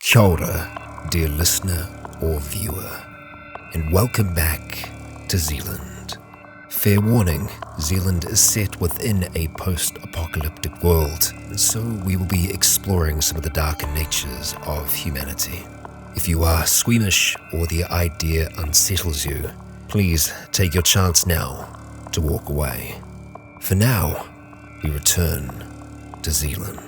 Kia ora, dear listener or viewer, and welcome back to Zealand. Fair warning, Zealand is set within a post-apocalyptic world, and so we will be exploring some of the darker natures of humanity. If you are squeamish or the idea unsettles you, please take your chance now to walk away. For now, we return to Zealand.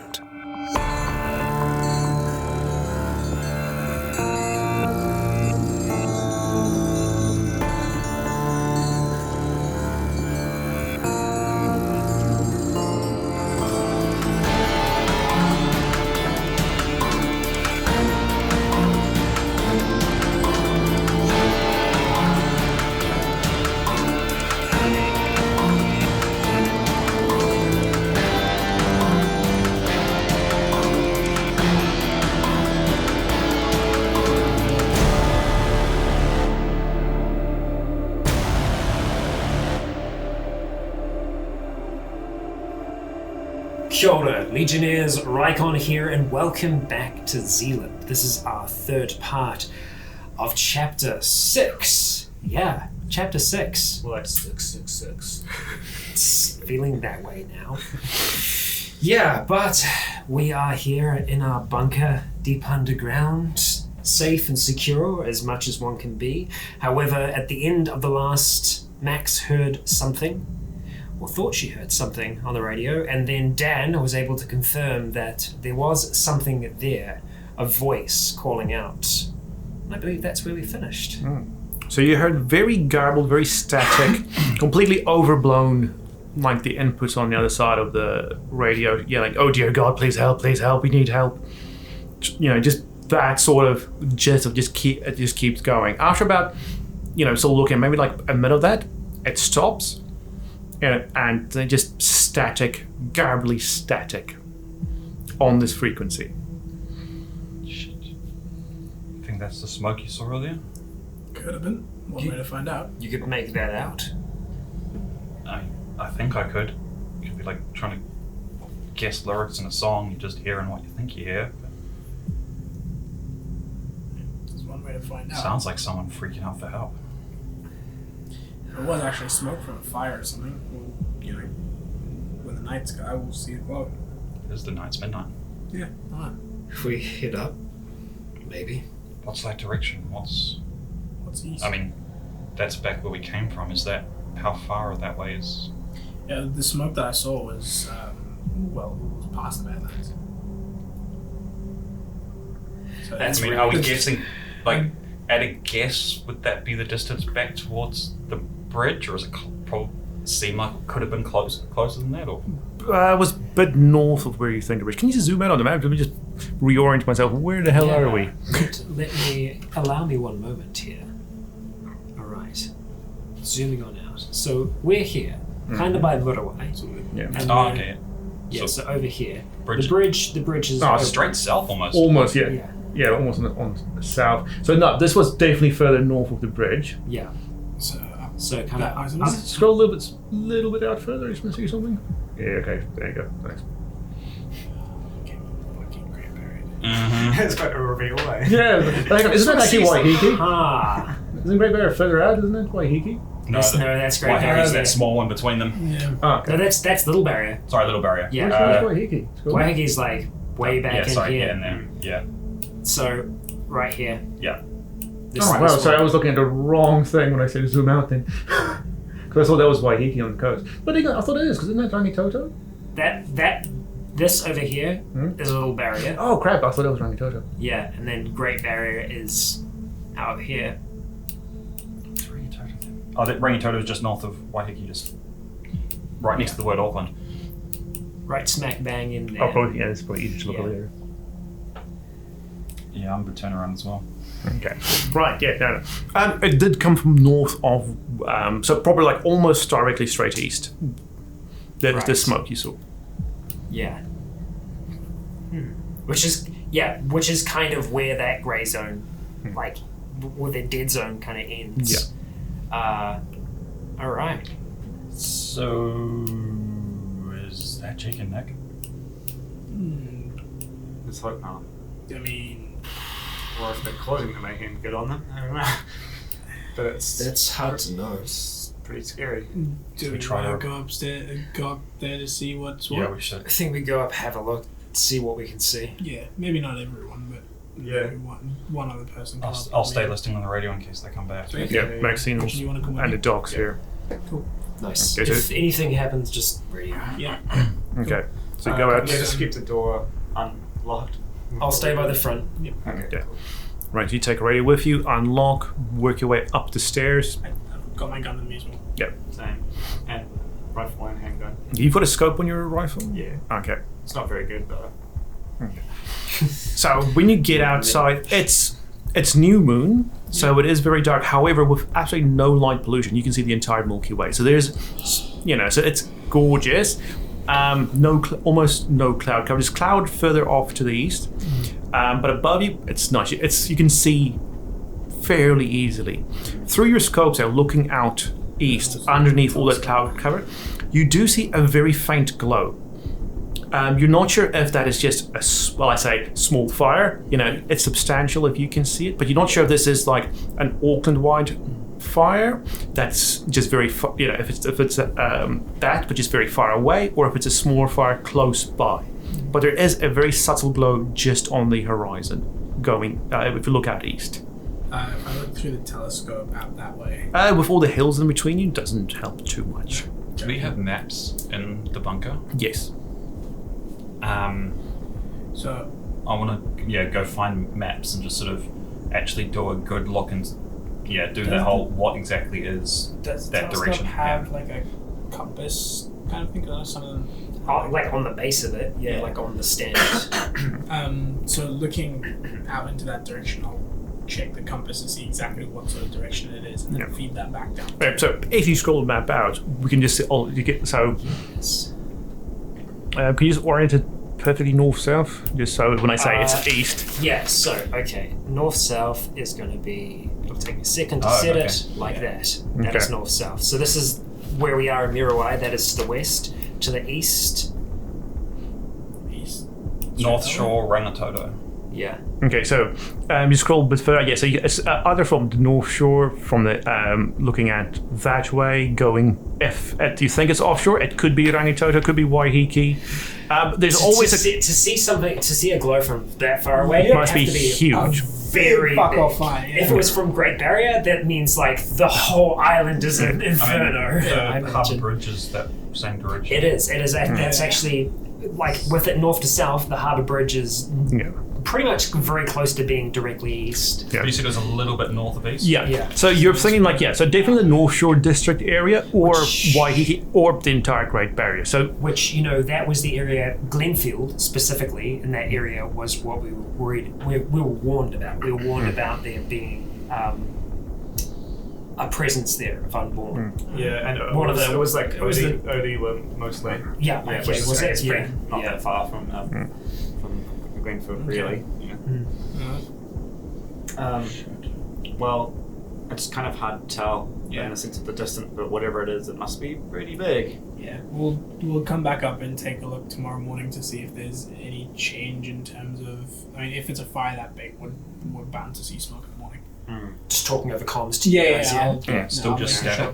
Kia ora, Legionnaires, Rycon here, and welcome back to Zealand. This is our third part of Chapter 6. Yeah, Chapter 6. Well, that's 666. It's feeling that way now. Yeah, but we are here in our bunker deep underground, safe and secure as much as one can be. However, at the end of the last, Max heard something, or thought she heard something on the radio, and then Dan was able to confirm that there was something there, a voice calling out. And I believe that's where we finished. So you heard very garbled, very static, completely overblown, like the inputs on the other side of the radio, yelling, "Oh dear God, please help, we need help." You know, just that sort of gist of it just keeps going. After about, still looking, maybe like a minute of that, it stops. And they're just static, garbly static on this frequency. Shit. I think that's the smoke you saw earlier? Could have been. One way to find out. You could make that out. I think I could. It could be like trying to guess lyrics in a song, you're just hearing what you think you hear. There's one way to find out. Sounds like someone freaking out for help. It was actually smoke from a fire or something. When the night sky, we'll see it glow. It is the night's midnight. Yeah. If we hit up, maybe. What's that direction? What's east? I mean, that's back where we came from. Is that how far that way is? Yeah, the smoke that I saw was, it was past the Badlands. So That's are we guessing, like, at a guess, would that be the distance back towards the bridge, or is it seem like it could have been closer than that, or? It was a bit north of where you think it is. Can you just zoom in on the map? Let me just reorient myself. Where the hell are we? Allow me one moment here. All right, zooming on out. So we're here, kind of by Murawai. Yeah. And Okay. Yeah, so over here. Bridge. The bridge is Straight south almost. Almost, yeah. Yeah, almost on the south. So no, this was definitely further north of the bridge. Yeah. So kind that of was Scroll a little bit out further. Just want to see something. Yeah. Okay. There you go. Thanks. fucking Great Barrier. Mm-hmm. It's quite a reveal, eh? Yeah. Isn't that actually Waiheke? Ah. Isn't Great Barrier further out? Isn't it Waiheke? No, that's Great White Barrier. Harry's that small one between them. Yeah. Oh, okay. No, that's Little Barrier. Sorry, Little Barrier. Yeah. Which Waiheke? Waihaki's like way back in here. Yeah, in there. Yeah. So right here. Yeah. This Oh, is wow, this sorry, I one. was looking at the wrong thing when I said zoom out then. Because I thought that was Waiheke on the coast. But I thought it is, because isn't that Rangitoto? This over here is a Little Barrier. Oh crap, I thought that was Rangitoto. Yeah, and then Great Barrier is out here. It's Rangitoto. Oh, that Rangitoto is just north of Waiheke, just right next to the word Auckland. Right smack bang in there. Oh, probably, yeah, it's probably easy to look over there. Yeah, I'm going to turn around as well. Okay. Right, yeah, no. It did come from north of, so probably like almost directly straight east. There's the smoke you saw. Yeah. Which is kind of where that grey zone, like, where the dead zone kind of ends. Yeah. All right. So, is that Jake and Nick? Let's hope not. I mean, or if the clothing are making good on them. I don't know. But That's hard to know. it's pretty scary. Do we try want to- to go up there to see what's what? Yeah, we should. I think we go up, have a look, see what we can see. Yeah, maybe not everyone, but Yeah. maybe one other person. Can I'll stay listening on the radio in case they come back. Sweet. Yeah, Maxine Do you want to come with and the me? dogs here. Nice. Okay, If so- anything happens, just radio. Yeah. Okay, so you go out. Yeah, just keep the door unlocked. I'll stay by the front. Okay. Right, you take a radio with you, unlock, work your way up the stairs. I've got my gun with me as well. Same. And rifle and handgun. You've got a scope on your rifle? Yeah. Okay. It's not very good, but So when you get outside, it's new moon, so it is very dark. However, with absolutely no light pollution, you can see the entire Milky Way. So there's, so it's gorgeous. Almost no cloud cover. There's cloud further off to the east, but above you, it's nice. You can see fairly easily through your scopes. Now, looking out east, underneath all that cloud cover, you do see a very faint glow. You're not sure if that is just a small fire. It's substantial if you can see it, but you're not sure if this is like an Auckland-wide fire that's just very, if it's that, but just very far away, or if it's a smaller fire close by. But there is a very subtle glow just on the horizon, going if you look out east. If I look through the telescope out that way. With all the hills in between you, doesn't help too much. Do we have maps in the bunker? Yes. So I want to go find maps and just sort of actually do a good look and do that whole what exactly is does the that telescope direction. have like a compass kind of thing? 'Cause I know some of them. Like on the base of it, yeah, like on the stand. So looking out into that direction, I'll check the compass to see exactly what sort of direction it is, and then feed that back down. Right, so if you scroll the map out, we can just see Yes. Can you just orient it perfectly north-south? Just so when I say it's east. Yeah, so, okay. North-south is going to be... It'll take me a second to Oh, set okay. it like that. That Okay. is north-south. So this is where we are in Mirawai. That is to the west. To the east... East. North Shore, Rangitoto. Yeah. Okay, so you scroll a bit further. Yeah, so it's either from the North Shore, from the looking at that way, going. If do you think it's offshore? It could be Rangitoto, it could be Waiheke. There's always to see a glow from that far away. It must have be to huge. Very fuck big. off fire. Yeah. If it was from Great Barrier, that means like the whole island is an inferno. I The Harbour imagine. Bridge is that same direction. It is. That's actually like with it north to south. The Harbour Bridge is Yeah. pretty much very close to being directly east. Yeah. But you said it was a little bit north of east? Yeah. Yeah. So you're thinking so definitely the North Shore district area, or Which- Waiheke, or the entire Great Barrier. So Which that was the area. Glenfield specifically in that area was what we were worried. We were warned about. We were warned about there being a presence there of unborn. yeah, and One of the- it was like it was Odie were mostly. Yeah, Yeah, okay, which is was it's it? pretty not Yeah. that far from Glenfield, really. Well, it's kind of hard to tell in the sense of the distance, but whatever it is, it must be pretty big. Yeah, we'll come back up and take a look tomorrow morning to see if there's any change in terms of. I mean, if it's a fire that big, we're bound to see smoke in the morning. Just talking over comms to you guys. Still just I'll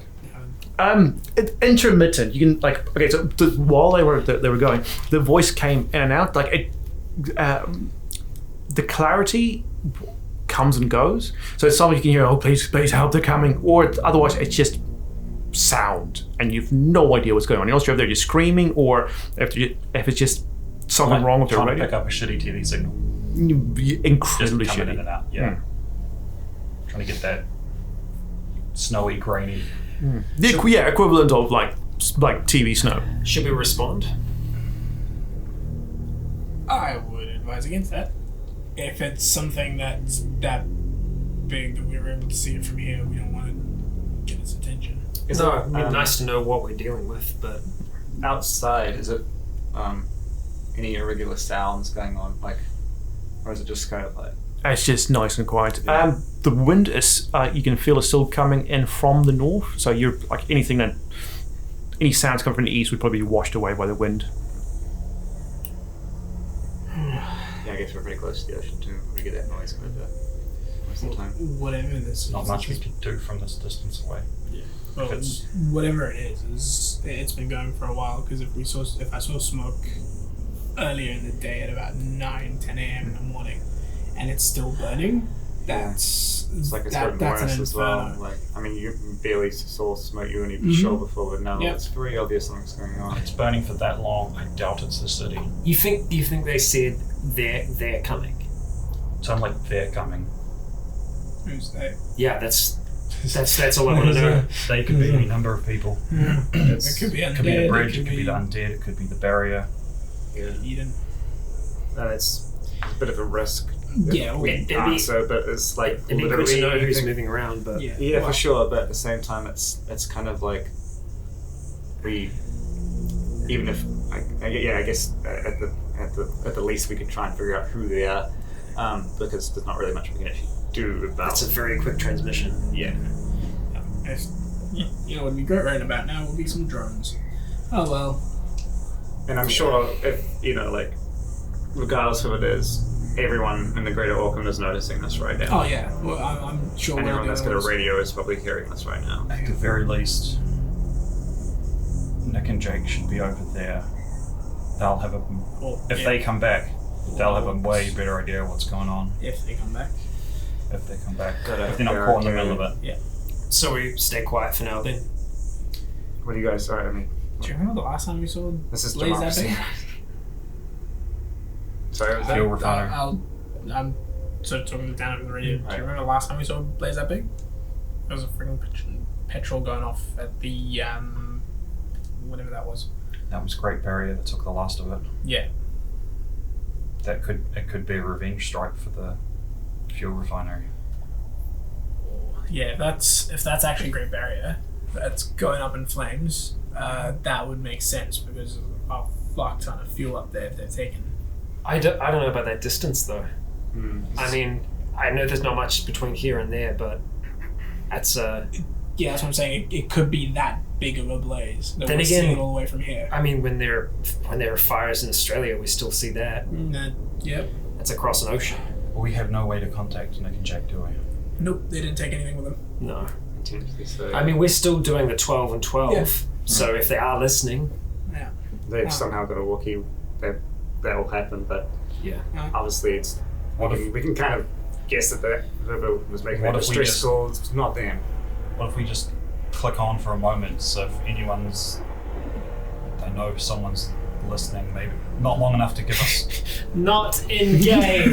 static. intermittent. You can so while they were going, the voice came in and out. The clarity comes and goes. So it's something you can hear. Oh, please help! They're coming. Or otherwise, it's just sound, and you've no idea what's going on. You're not sure if they're just screaming or if it's just something wrong with their Trying to radio. pick up a shitty TV signal. Just Incredibly coming in shitty. and out. Yeah. Trying to get that snowy, grainy. The equivalent of like TV snow. Should we respond? I would advise against that. If it's something that's that big that we were able to see it from here, we don't want to get its attention. I mean, nice to know what we're dealing with, but Outside, is it any irregular sounds going on, or is it just kind of like? It's just nice and quiet. The wind is you can feel it's still coming in from the north. So you're any sounds coming from the east would probably be washed away by the wind. Yeah, I guess we're pretty close to the ocean too. We get that noise quite a bit most of the time. Whatever this is. Not much we can do from this distance away. Well, it's- whatever it is it's been going for a while. Because if I saw smoke earlier in the day at about 9-10 a.m. in the morning, and it's still burning, that's It's like it's that's gotten an worse as well. inferno. Like, I mean, you barely saw smoke. You weren't even Mhm. sure before, but now Yeah. it's very obvious something's going on. It's burning for that long. I doubt it's the city. You think they said they're coming? Sound like they're coming. Who's they? Yeah, that's all I want to know. They could be any number of people. It could be Undead. It could be the bridge. It could be the undead. It could be the barrier. Eden. It's a bit of a risk. Yeah, we it'd be- answer, but it's like it'd be good literally to know who's anything. moving around, but yeah. Yeah, Well, for sure. But at the same time, it's kind of like we, even if I guess at the least we could try and figure out who they are, because there's not really much we can actually do about. that's a very quick transmission. Yeah. If, you know what would be great right about now would be some drones. Oh well. And I'm sure if like, regardless of who it is, everyone in the Greater Auckland is noticing this right now. Oh yeah. Well, I'm sure. And we'll everyone do that's got a those. radio is probably hearing this right now. At the very least, Nick and Jake should be over there. They'll have if yeah. they come back, they'll have a way better idea of what's going on. If they come back. If they come back, Gotta if they're not have caught in the their middle of it. So we stay quiet for now then. What do you guys? Sorry, I mean, Do you remember the last time we saw this is Blaze that democracy. big? Sorry, was that? Fuel refinery. I'm sort of talking to Dan over the radio. Do Right. you remember the last time we saw Blaze that big? There was a freaking petrol going off at the whatever that was. That was Great Barrier that took the last of it. Yeah. It could be a revenge strike for the fuel refinery. Yeah, if that's actually Great Barrier, that's going up in flames. That would make sense because of a fuck ton of fuel up there if they're taken. I don't know about that distance though. I mean, I know there's not much between here and there, but that's Yeah, that's what I'm saying. It could be that big of a blaze. That Then we're again- seeing it all the way from here. I mean, when there are fires in Australia, we still see that. Yep. That's across an ocean. We have no way to contact Nick and Jake, do we? Nope, they didn't take anything with them. No. Potentially so. I mean, we're still doing the 12 and 12. Yeah. So if they are listening, Yeah. They've somehow got a walkie. That will happen, but yeah. obviously it's. What we can kind of guess that whoever was making What that if we distress just- call is not them. What if we just click on for a moment, so if they know someone's listening, maybe not long enough to give us Not in game.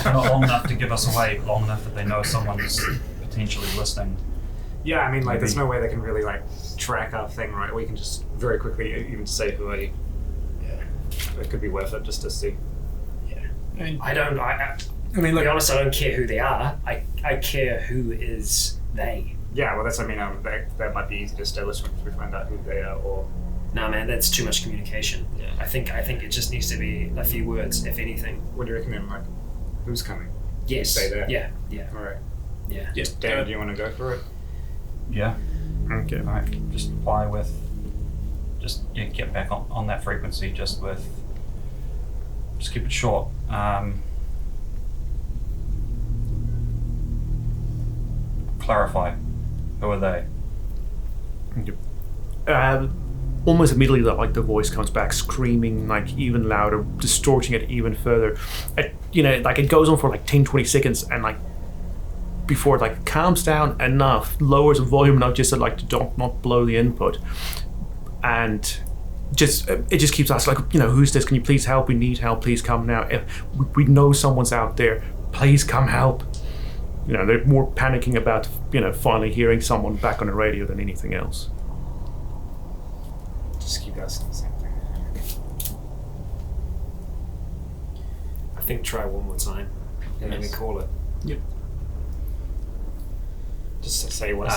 not long enough to give us away, but long enough that they know someone's potentially listening. Yeah, I mean, like, there's Maybe. no way they can really like track our thing, right? We can just very quickly even say who are you. Yeah. It could be worth it just to see. I mean, I don't. I mean, To look. be honest, I don't care who they are. I care who is they. Yeah, well, that's. I mean, that might be easy to establish once we find out who they are, or Nah, man, that's too much communication. Yeah. I think it just needs to be a few words, if anything. what do you reckon? Then, like, who's coming? Yes. Say that. Yeah. All right. Yeah. Yeah. Dan, do you want to go for it? Yeah. Okay. Alright, just reply with get back on that frequency, just keep it short. Clarify. Who are they? Almost immediately, the voice comes back, screaming like even louder, distorting it even further. It goes on for like 10-20 seconds, and like before it like calms down enough, lowers the volume enough just to not blow the input, and it just keeps asking who's this? Can you please help? We need help. Please come now. If we know someone's out there, please come help. They're more panicking about finally hearing someone back on the radio than anything else. Just keep asking the same thing. I think try one more time, and then we call it. Yep. Just to say what's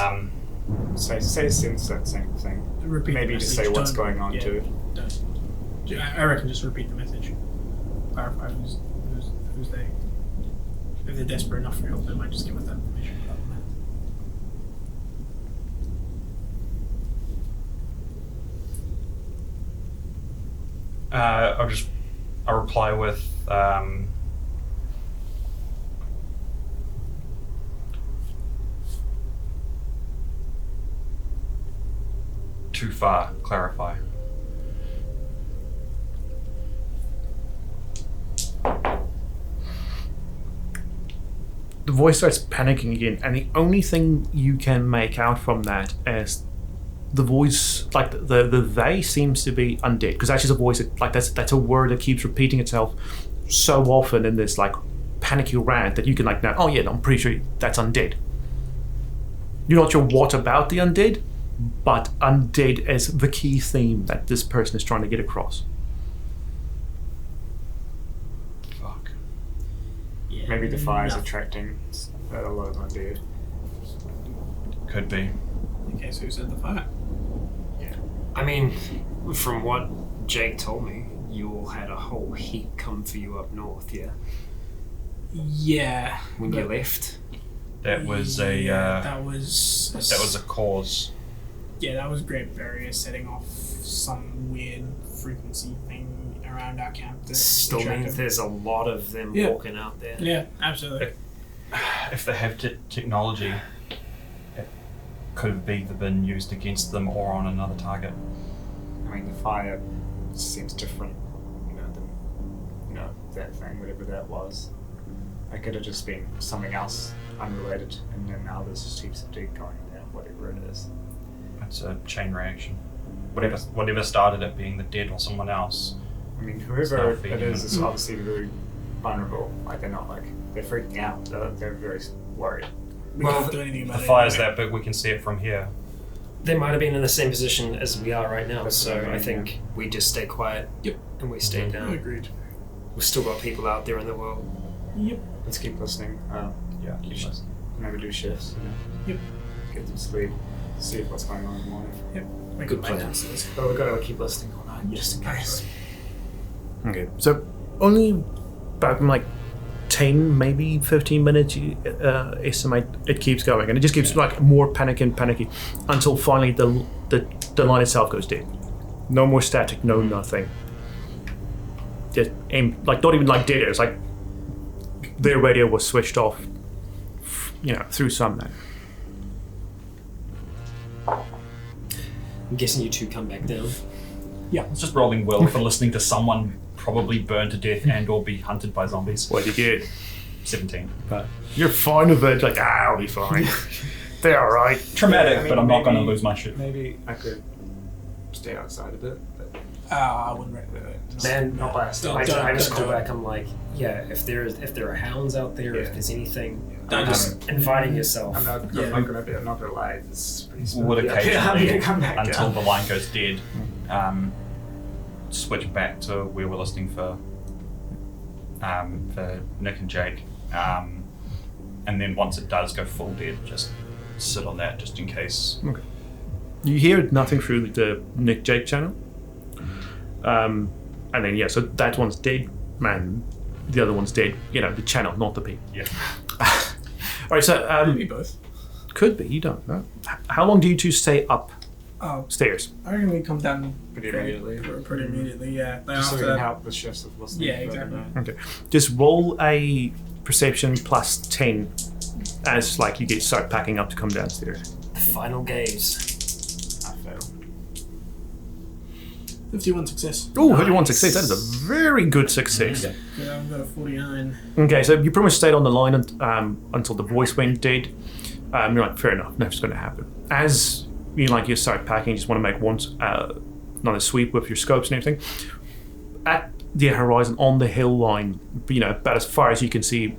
say since that same thing. Repeat Maybe the just message. say what's Don't- going on yeah, too. don't. I reckon just repeat the message. Clarify who's they. If they're desperate enough for help, they might just give us that information. I'll reply with too far? Clarify. The voice starts panicking again, and the only thing you can make out from that is the voice, like the they seems to be undead, because actually the voice, like that's a word that keeps repeating itself so often in this like panicky rant that you can like now, oh yeah, I'm pretty sure that's undead. You're not sure what about the undead, but undead is the key theme that this person is trying to get across. Fuck. Yeah, Maybe the fire is no. attracting a lot of undead. Could be. Okay, so who said the fire? I mean, from what Jake told me, you all had a whole heap come for you up north, yeah? Yeah. When you but- left? That was that was a cause. Yeah, that was Great Barrier setting off some weird frequency thing around our camp. that Still attracted- means there's a lot of them Yeah. walking out there. Yeah, absolutely. If they have technology, it could have either been used against them or on another target. I mean, the fire seems different, that thing, whatever that was. It could have just been something else unrelated, and then now there's just heaps of dead going there, whatever it is. It's a chain reaction. Whatever started it being the dead or someone else. I mean, It's whoever not it feeding is them. obviously very vulnerable. Like, they're not like, they're freaking out. They're very worried. We Well, can't do anything about The it. fire's anyway. that big, we can see it from here. They might have been in the same position as we are right now, That's so what I mean, I think we just stay quiet. Yep. And we stay down. Agreed. We've still got people out there in the world. Yep. Let's keep listening. Yeah, keep listening. Maybe do shifts. Yep. Get some sleep. See what's going on in the morning. Make Good it plan. downstairs. But we've got to keep listening all night, Yes, just in case. Okay, so only about like 10, maybe 15 minutes, you estimate it keeps going, and it just keeps like more panicky until finally the line itself goes dead. No more static, no nothing. Just like not even like dead air. It's like their radio was switched off, through some night. I'm guessing you two come back down. It's just rolling well for listening to someone probably burn to death and or be hunted by zombies. What did you get? 17. You're fine with it. Like, I'll be fine. They're all right. Traumatic, Yeah, I mean, but I'm not going to maybe- lose my shit. Maybe I could stay outside a bit, but I wouldn't recommend it. Then not by Don't- I just don't call do it. back. I'm like, yeah, if there are hounds out there, if Yeah. there's anything, Don't just inviting yourself. I'm not gonna lie. It's pretty smooth. Would Yeah, occasionally, I'm gonna come back until down. the line goes dead, switch back to where we're listening for Nick and Jake, and then once it does go full dead, just sit on that just in case. Okay. You hear nothing through the Nick Jake channel. And then, so that one's dead, man. The other one's dead. The channel, not the people. Yeah. All right, so Maybe both. could be, you don't know. How long do you two stay Oh, upstairs? I reckon we come down Pretty immediately. Pretty immediately, yeah. Then Just so we after can that, help with shifts of listening. Yeah, further exactly. down. Okay. Just roll a perception plus 10 as like you start packing up to come downstairs. Final gaze. I fail. 51 success. Oh, 31 success. That is a very good success. Yeah, I've got a 49. Okay, so you pretty much stayed on the line until the voice went dead. You're like, fair enough, nothing's going to happen. As you start packing, you just want to make another sweep with your scopes and everything. At the horizon, on the hill line, about as far as you can see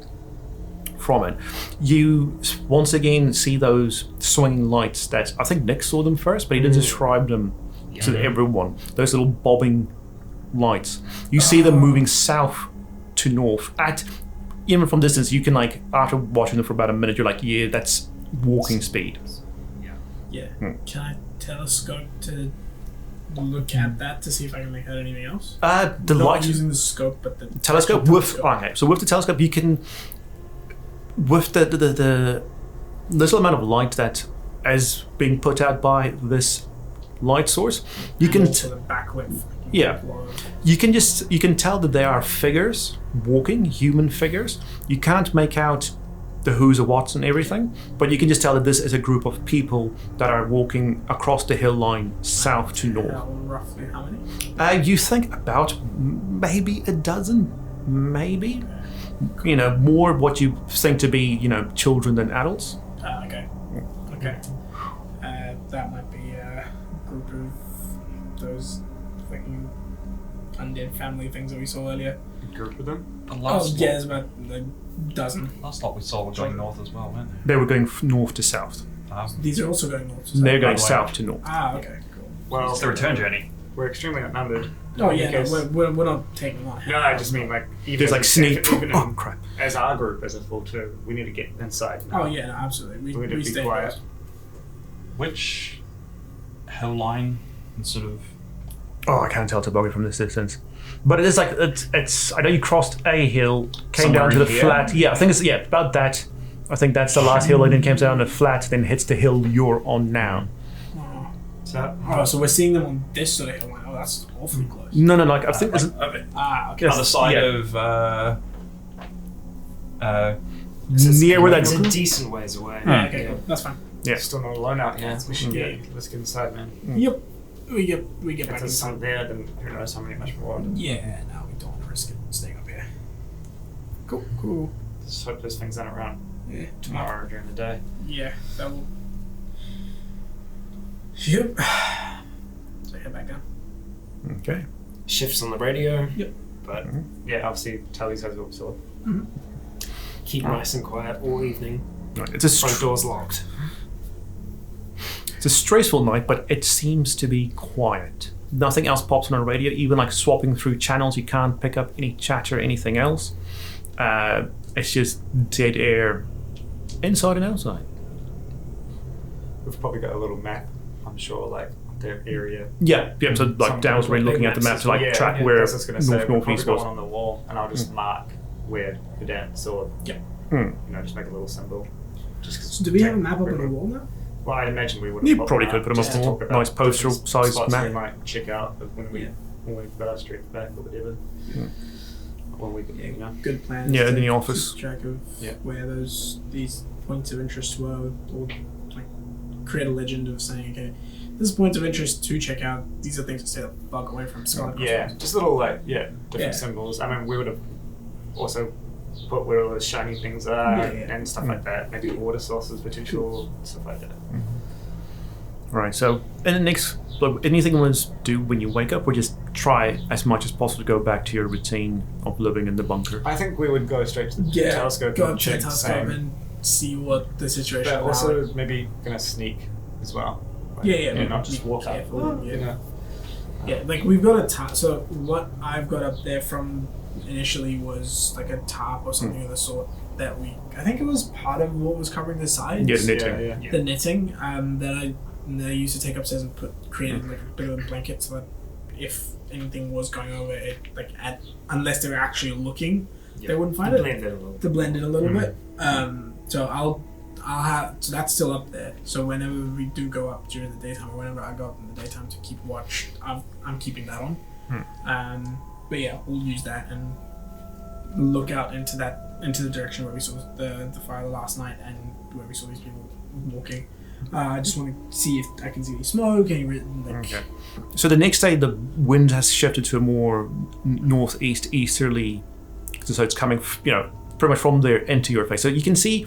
from it, you once again see those swinging lights that I think Nick saw them first, but he didn't describe them to everyone. Those little bobbing lights. You see them moving south to north. Even from distance, you can after watching them for about a minute, you're like, yeah, that's walking speed. Yeah. Can I telescope to look at that to see if I can make out anything else? The Not light using the scope, but the telescope actual with okay. So with the telescope, you can with the little amount of light that is being put out by this light source, you can to the backlit. Yeah. you can tell that they are figures walking, human figures. You can't make out the who's and what's and everything, but you can just tell that this is a group of people that are walking across the hill line south to north. Roughly how many? You think about maybe a dozen, maybe. More what you think to be, children than adults. Okay. That might be a group of those fucking undead family things that we saw earlier. A group of them? There's about a dozen. Last lot we saw were going north as well, weren't They were going north to south. they? These are also going north to south. They're going Right. south to north. Okay, cool. Well, It's the return journey. we're extremely outnumbered. Oh yeah, Because- no, we're not taking one. No, I just mean like even There's like sneak. even Oh crap! as our group as a full two, we need to get inside. Oh yeah, no, absolutely. We need to be stay quiet. close. Which hill line and sort of Oh, I can't tell topography from this distance, but it is like it's. I know you crossed a hill, came Somewhere down to the in here? flat. Yeah, I think it's about that. I think that's the last hill, and then came down the flat, then hits the hill you're on now. So we're seeing them on this sort of hill line. Oh, that's awfully close. No, like I think like, it's Okay. other side yeah. of near where It's that. a decent ways away. Okay, cool. That's fine. Yeah. Still not alone out here. We should Yeah. let's get inside, man. Yep. We get If back there's inside. something there, then who knows how many much more. Yeah, no, we don't want to risk it staying up here. Cool. Let's hope those things aren't around Yeah. tomorrow during the day. Yeah, that will. Yep. So head back down. Okay. Shifts on the radio. But yeah, obviously Tully's has it so Keep nice and quiet all evening. Right, it's a Front door's locked. It's a stressful night, but it seems to be quiet. Nothing else pops on the radio, even like swapping through channels, you can't pick up any chatter or anything else. It's just dead air inside and outside. we've probably got a little map, I'm sure, like the area. Yeah, so like Some Dan's already big looking at the map maps to like as well. track Yeah, where I was just gonna say, we'll northeast probably was. go on the wall and I'll just mark where the Dan saw. Yeah. Just make a little symbol. Just 'cause So do we have a map up on quickly. the wall now? Well, I imagine we would. You probably could put them just up to on talk a about nice postal different sized spots map. We might check out when we've got our street back or whatever. When we, Good plan. Yeah, is in to the office. Keep track of Yeah. where these points of interest were, or like create a legend of saying, okay, this is points of interest to check out. These are things to stay the fuck away from. Scarlet Yeah, just little different Yeah. symbols. I mean, we would have also put where all the shiny things are Yeah. and stuff like that. Maybe water sources, potential stuff like that. Right, so in the next, look, anything you want to do when you wake up, or just try as much as possible to go back to your routine of living in the bunker? I think we would go straight to the Yeah, telescope go and up to the check the telescope same. and see what the situation But is. also maybe gonna sneak as well. Like, Yeah, not just be walk up. careful, yeah. You know. Yeah, like we've got a tarp. So what I've got up there from initially was like a tarp or something of the sort that I think it was part of what was covering the sides. Yeah, the knitting. Yeah. The knitting that I used to take upstairs and created like a bit of a blanket so that if anything was going over it, like unless they were actually looking, they wouldn't find it. Blend it a little. To blend it a little bit. So I'll have, so that's still up there. So whenever we do go up during the daytime, or whenever I go up in the daytime to keep watch, I'm keeping that on. But yeah, we'll use that and look out into the direction where we saw the fire last night and where we saw these people walking. I just want to see if I can see any smoke, Okay. So the next day, the wind has shifted to a more northeast easterly, so it's coming, pretty much from there into your face. So you can see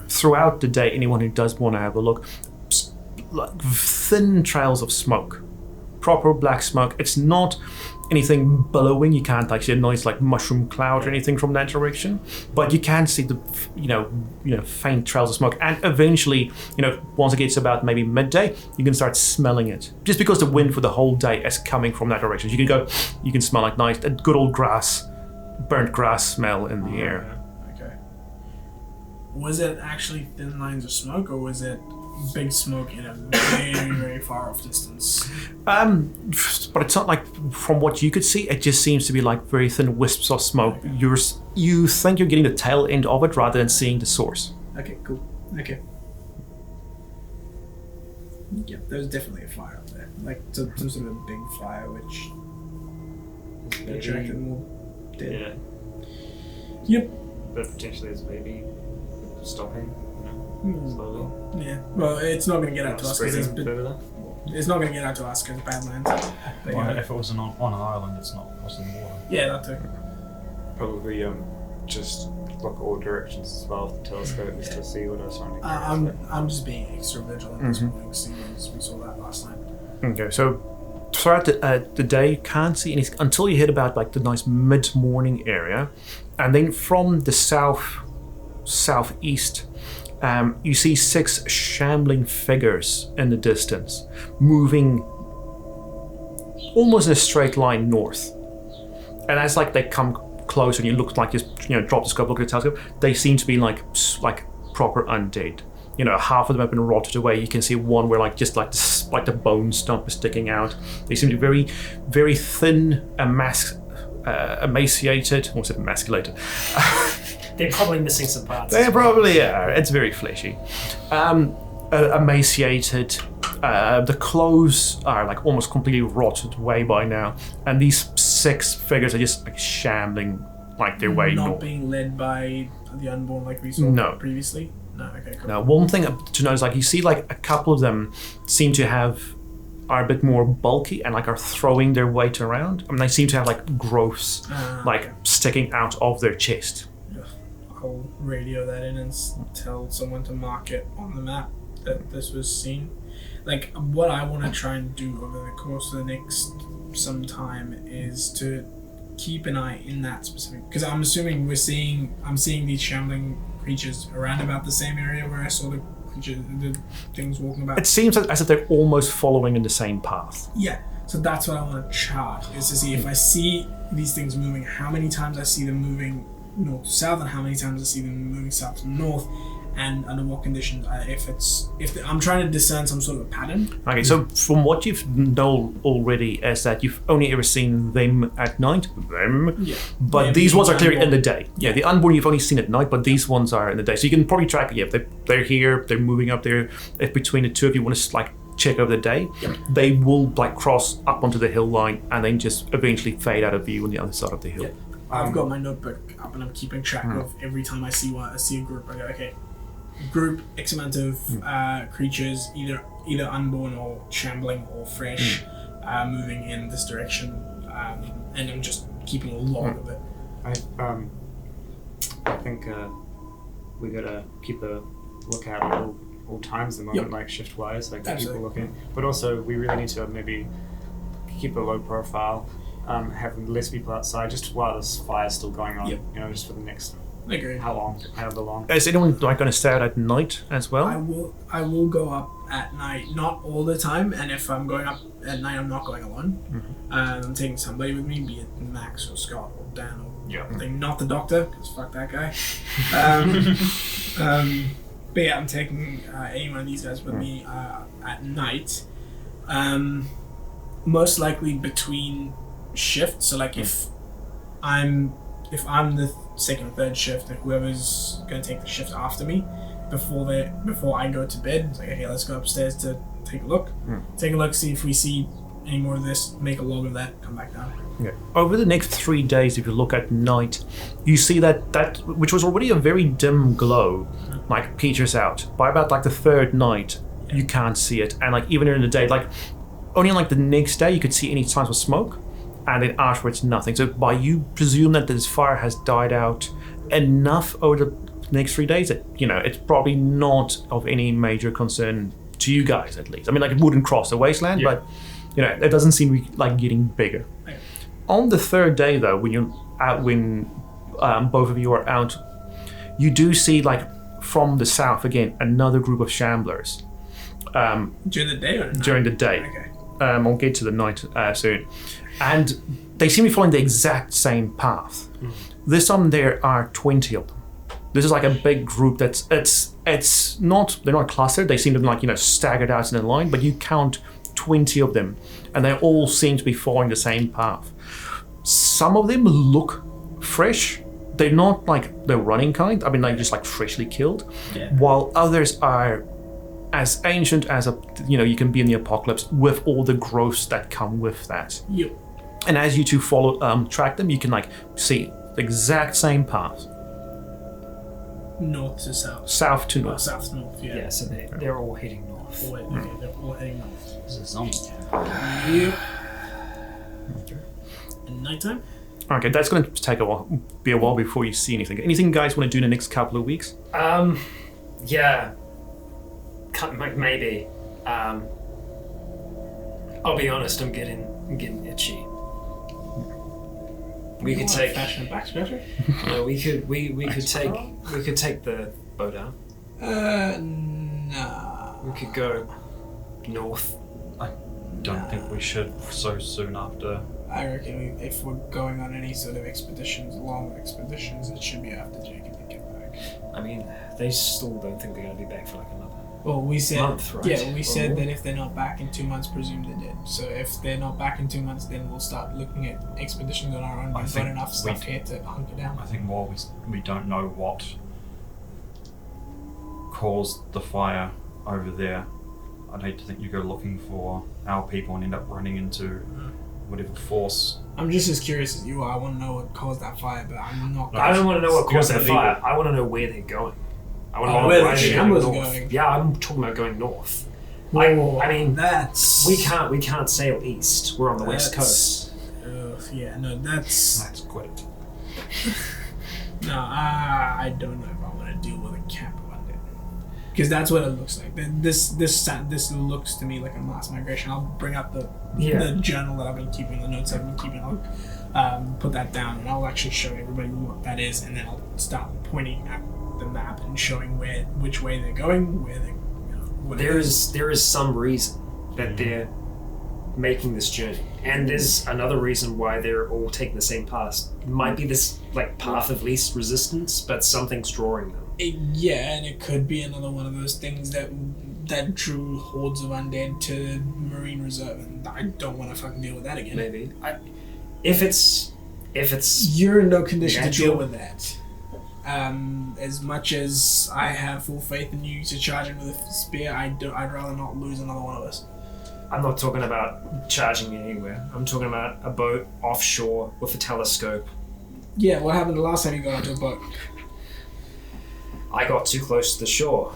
throughout the day, anyone who does want to have a look, like thin trails of smoke, proper black smoke. It's not anything billowing. You can't like see a nice like mushroom cloud or anything from that direction, but you can see the faint trails of smoke. And eventually, once it gets about maybe midday, you can start smelling it. Just because the wind for the whole day is coming from that direction, you can smell like nice, a good old burnt grass smell in the air. Okay. Was it actually thin lines of smoke, or was it big smoke in a very, very far off distance? But it's not like, from what you could see, it just seems to be like very thin wisps of smoke. Okay. You think you're getting the tail end of it rather than seeing the source. Okay, cool. Okay. Yep, there's definitely a fire up there. Like some sort of a big fire which attracted more dead. Yeah. Yep. But potentially it's maybe stopping, slowly. Yeah. Well, it's not going to get out to us because Spreading further. it's not going to get out to us because Badlands. Well, if it was on an island, it's not crossing the water. Yeah, that too. Probably just look all directions as well with the telescope just to see what our surrounding areas are. I'm just being extra vigilant this morning, seeing as we saw that last night. Okay, so throughout the day, you can't see anything until you hit about like the nice mid-morning area, and then from the southeast, you see 6 shambling figures in the distance, moving almost in a straight line north. And as like they come closer, and you look like drop the scope, look at the telescope, they seem to be like proper undead. Half of them have been rotted away. You can see one where like the bone stump is sticking out. They seem to be very, very thin, emaciated. Or was it emasculated? They're probably missing some parts. They probably are. It's very fleshy. Emaciated. The clothes are like almost completely rotted away by now, and these 6 figures are just like shambling like their way north. Not being led by the unborn like we saw previously. No, okay, cool. Now, one thing to note is like you see like a couple of them seem to are a bit more bulky and like are throwing their weight around. I mean, they seem to have like growths like sticking out of their chest. I'll radio that in and tell someone to mark it on the map that this was seen. Like, what I want to try and do over the course of the next some time is to keep an eye in that specific, because I'm assuming I'm seeing these shambling creatures around about the same area where I saw the things walking about. It seems as if they're almost following in the same path. Yeah, so that's what I want to chart, is to see if I see these things moving, how many times I see them moving north to south, and how many times I see them moving south to north, and under what conditions. I'm trying to discern some sort of a pattern. Okay, so from what you've known already is that you've only ever seen them at night. But these ones are clearly in the day. Yeah, the unborn you've only seen at night, but these ones are in the day. So you can probably track. Yeah, they're here. They're moving up there. If between the two of you want to like check over the day, they will like cross up onto the hill line and then just eventually fade out of view on the other side of the hill. Yeah. I've got my notebook up and I'm keeping track of every time I see a group. I go, okay, group X amount of creatures, either unborn or shambling or fresh, moving in this direction, and I'm just keeping a log of it. I think we gotta keep a lookout at all times at the moment, like shift wise, like people looking. But also we really need to maybe keep a low profile, have less people outside just while this fire's still going on. Just for the next. I agree. However long. Is anyone like going to stay out at night as well? I will go up at night, not all the time, and if I'm going up at night, I'm not going alone. I'm taking somebody with me, be it Max or Scott or Dan or not the doctor, because fuck that guy. But yeah, I'm taking any one of these guys with me at night. Most likely between shifts. So like if I'm the second or third shift, and whoever's going to take the shift after me before I go to bed, it's like, okay, let's go upstairs to take a look, see if we see any more of this, make a log of that, come back down. Okay. Over the next 3 days, if you look at night, you see that which was already a very dim glow, like peters out. By about like the 3rd night, you can't see it, and like even in the day, like only like the next day you could see any signs of smoke. And then afterwards, nothing. So by you presume that this fire has died out enough over the next 3 days that, it's probably not of any major concern to you guys, at least. I mean, like, it wouldn't cross the wasteland, but, it doesn't seem to be, like, getting bigger. Okay. On the 3rd day, though, when both of you are out, you do see, like, from the south, again, another group of shamblers. During the day or night? During the day. Okay. I'll get to the night soon. And they seem to be following the exact same path. This time there are 20 of them. This is like a big group they're not clustered, they seem to be like, staggered out in a line, but you count 20 of them, and they all seem to be following the same path. Some of them look fresh. They're not like the running kind, I mean like just like freshly killed, while others are as ancient as you can be in the apocalypse with all the growths that come with that. Yep. And as you two track them, you can like see the exact same path. north to south. South to Oh, north. south to north. Yeah. Yeah, so they're all heading north. Okay, they're all heading north. This is zombie. Yep. And nighttime. Okay, that's going to take be a while before you see anything. Anything you guys want to do in the next couple of weeks? Yeah. Maybe. I'll be honest. I'm getting itchy. We could take. Fashion and back scratcher. No, we could take the boat out. Nah. We could go north. I don't think we should so soon after. I reckon if we're going on any sort of expeditions, long expeditions, it should be after Jacob can get back. I mean, they still don't think they're going to be back for like another Well, we said month, right? Yeah, we said Or- that if they're not back in 2 months, presume they're dead. So if they're not back in 2 months, then we'll start looking at expeditions on our own. I We've got think enough stuff here to hunker down. I think more we don't know what caused the fire over there. I'd hate to think you go looking for our people and end up running into whatever force. I'm just as curious as you are. I want to know what caused that fire, but I'm not. I don't want to know what caused that Illegal. fire. I want to know where they're going. I want to Oh, know where why the they're shamblers are north. going. Yeah, I'm talking about going north. Whoa, I mean, that's we can't sail east. We're on the west coast. Yeah, no, that's That's quit. no. I don't know if I want to deal with a camp of undead, because that's what it looks like. This looks to me like a mass migration. I'll bring up the journal that I've been keeping, the notes I've been keeping. I'll put that down, and I'll actually show everybody what that is, and then I'll start pointing at the map and showing which way they're going, where they. What There is some reason that they're making this journey, and there's another reason why they're all taking the same path. It might be this like path of least resistance, but something's drawing them. Yeah, and it could be another one of those things that drew hordes of undead to Marine Reserve, and I don't want to fucking deal with that again. Maybe if it's You're in no condition to Natural. deal with that. As much as I have full faith in you to charge him with a spear, I'd rather not lose another one of us. I'm not talking about charging anywhere. I'm talking about a boat offshore with a telescope. Yeah, what happened the last time you got onto a boat? I got too close to the shore.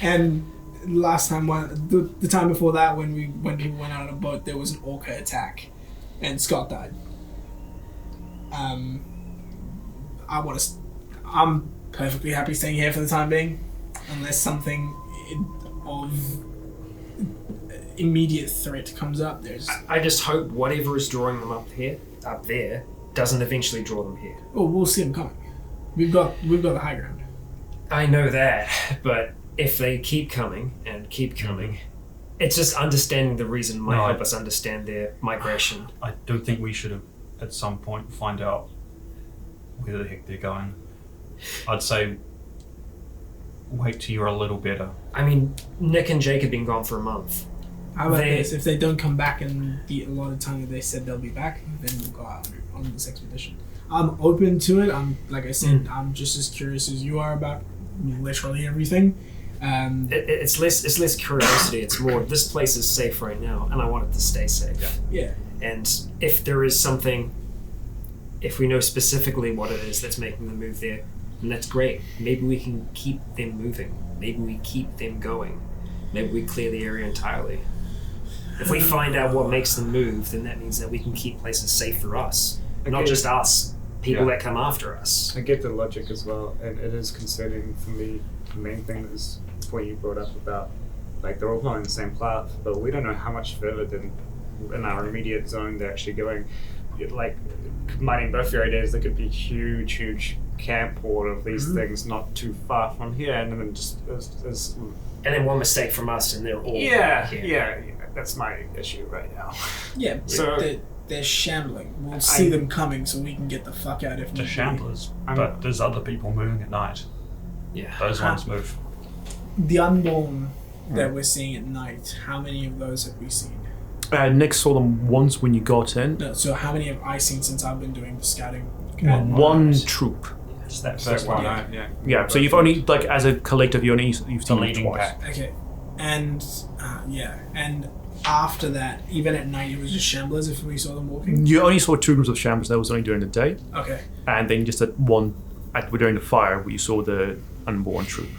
And last time, the time before that, when people went out on a boat, there was an orca attack, and Scott died. I'm perfectly happy staying here for the time being, unless something of immediate threat comes up. I just hope whatever is drawing them up there, doesn't eventually draw them here. Oh, we'll see them coming. We've got the high ground. I know that, but if they keep coming and keep coming, it's just understanding the reason might help us understand their migration. I do think we should have, at some point, find out where the heck they're going. I'd say wait till you're a little better. I mean, Nick and Jake have been gone for a month. How about this? If they don't come back in the allotted time that they said they'll be back, then we'll go out on this expedition. I'm open to it. Like I said, I'm just as curious as you are about literally everything. It's less curiosity. It's more, this place is safe right now, and I want it to stay safe. Yeah. And if there is something, if we know specifically what it is that's making them move there, then that's great. Maybe we can keep them moving. Maybe we keep them going. Maybe we clear the area entirely. If we find out what makes them move, then that means that we can keep places safe for us. Not just us, people that come after us. I get the logic as well, and it is concerning for me. The main thing is the point you brought up about, like, they're all following the same path, but we don't know how much further than in our immediate zone they're actually going. Like, combining both your ideas, there could be huge camp horde of these things not too far from here, and then just as And then one mistake from us, and they're all yeah, that's my issue right now. Yeah, So- they're shambling. We'll see them coming so we can get the fuck out if The need be. shamblers, but there's other people moving at night. Yeah. Those ones move. The unborn that we're seeing at night, how many of those have we seen? Nick saw them once when you got in. No, so how many have I seen since I've been doing the scouting? One troop. It's that So first one. Yeah, so you've only, like, as a collective, you've The seen them leading twice. pack. Okay, and and after that, even at night, it was just shamblers if we saw them walking. You only saw two groups of shamblers. That was only during the day, Okay, and then just that one during the fire, you saw the unborn troop.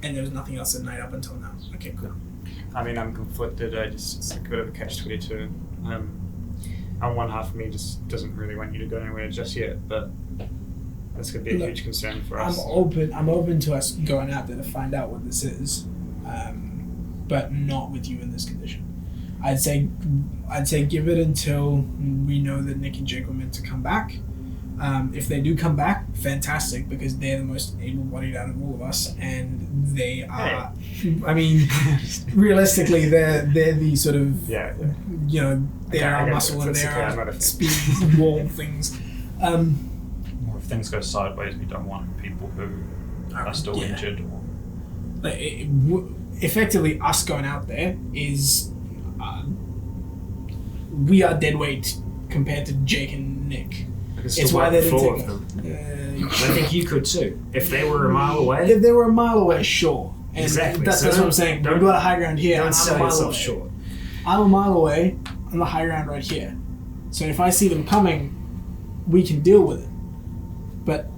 And there was nothing else at night up until now. Okay, cool. I mean, I'm conflicted. It's like a bit of a catch-22. On one half of me just doesn't really want you to go anywhere just yet, but that's going to be a huge concern for us. I'm open to us going out there to find out what this is, but not with you in this condition. I'd say give it until we know that Nick and Jake were meant to come back. If they do come back, fantastic, because they're the most able-bodied out of all of us, and they are. I mean, realistically, they're the sort of they're our muscle and they're our speed wall things. Or if things go sideways, we don't want people who are still injured. Effectively, us going out there is we are dead weight compared to Jake and Nick. It's why they didn't take them. I think you could too. If they were a mile away. If they were a mile away, sure. And exactly. That's what I'm saying. We've got a high ground here. Don't sell yourself short. I'm a mile away. I'm the high ground right here. So if I see them coming, we can deal with it. But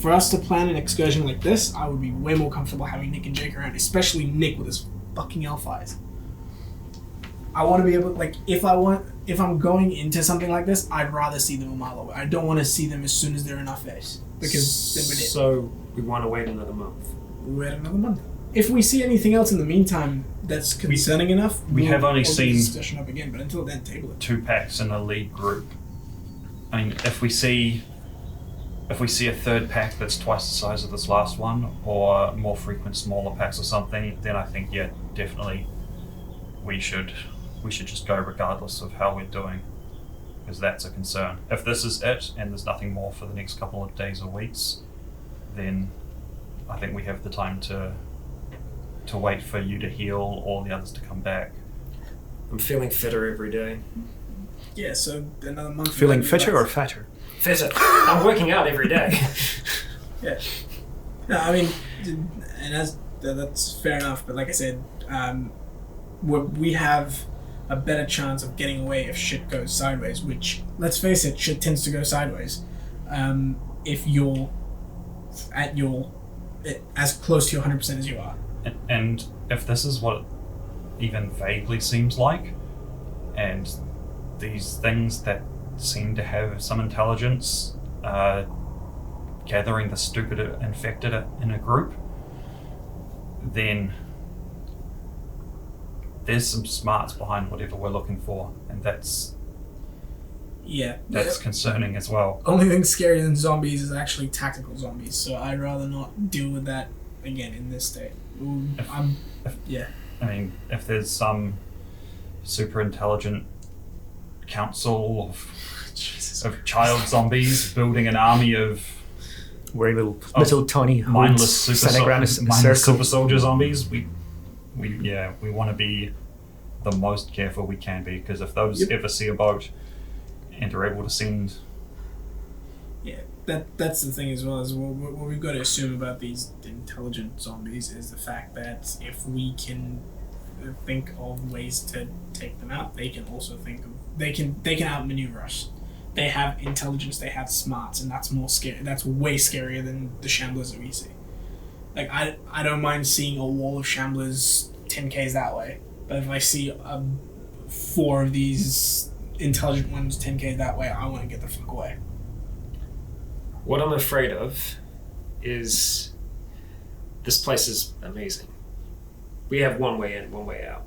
for us to plan an excursion like this, I would be way more comfortable having Nick and Jake around, especially Nick with his fucking elf eyes. I want to be able, if I'm going into something like this, I'd rather see them a mile away. I don't want to see them as soon as they're in our face, because then we're dead. So we want to wait another month. We wait another month. If we see anything else in the meantime that's concerning enough, we have only get seen the discussion up again. But until then, table it. 2 packs in a lead group. I mean, if we see a third pack that's twice the size of this last one, or more frequent smaller packs or something, then I think definitely we should just go regardless of how we're doing, because that's a concern. If this is it and there's nothing more for the next couple of days or weeks, then I think we have the time to wait for you to heal or the others to come back. I'm feeling fitter every day. Yeah, so another month. Feeling fitter or fatter? Fitter. I'm working out every day. Yeah. No, I mean, and that's fair enough. But like I said, we have a better chance of getting away if shit goes sideways, which, let's face it, shit tends to go sideways. If you're at as close to your 100% as you are. And if this is what it even vaguely seems like, and these things that seem to have some intelligence gathering the stupid infected in a group, then there's some smarts behind whatever we're looking for, and that's concerning as well. Only thing scarier than zombies is actually tactical zombies, so I'd rather not deal with that again in this state. I mean, if there's some super intelligent council of child zombies building an army of wearing little tiny mindless super soldier zombies, we want to be the most careful we can be, because if those ever see a boat and are able to send... Yeah, that's the thing as well. Is what we've got to assume about these intelligent zombies is the fact that if we can think of ways to take them out, they can also they can outmaneuver us. They have intelligence, they have smarts, and that's more scary. That's way scarier than the shamblers that we see. Like, I don't mind seeing a wall of shamblers 10 k's that way, but if I see 4 of these intelligent ones 10 k's that way, I want to get the fuck away. What I'm afraid of is this place is amazing. We have one way in, one way out.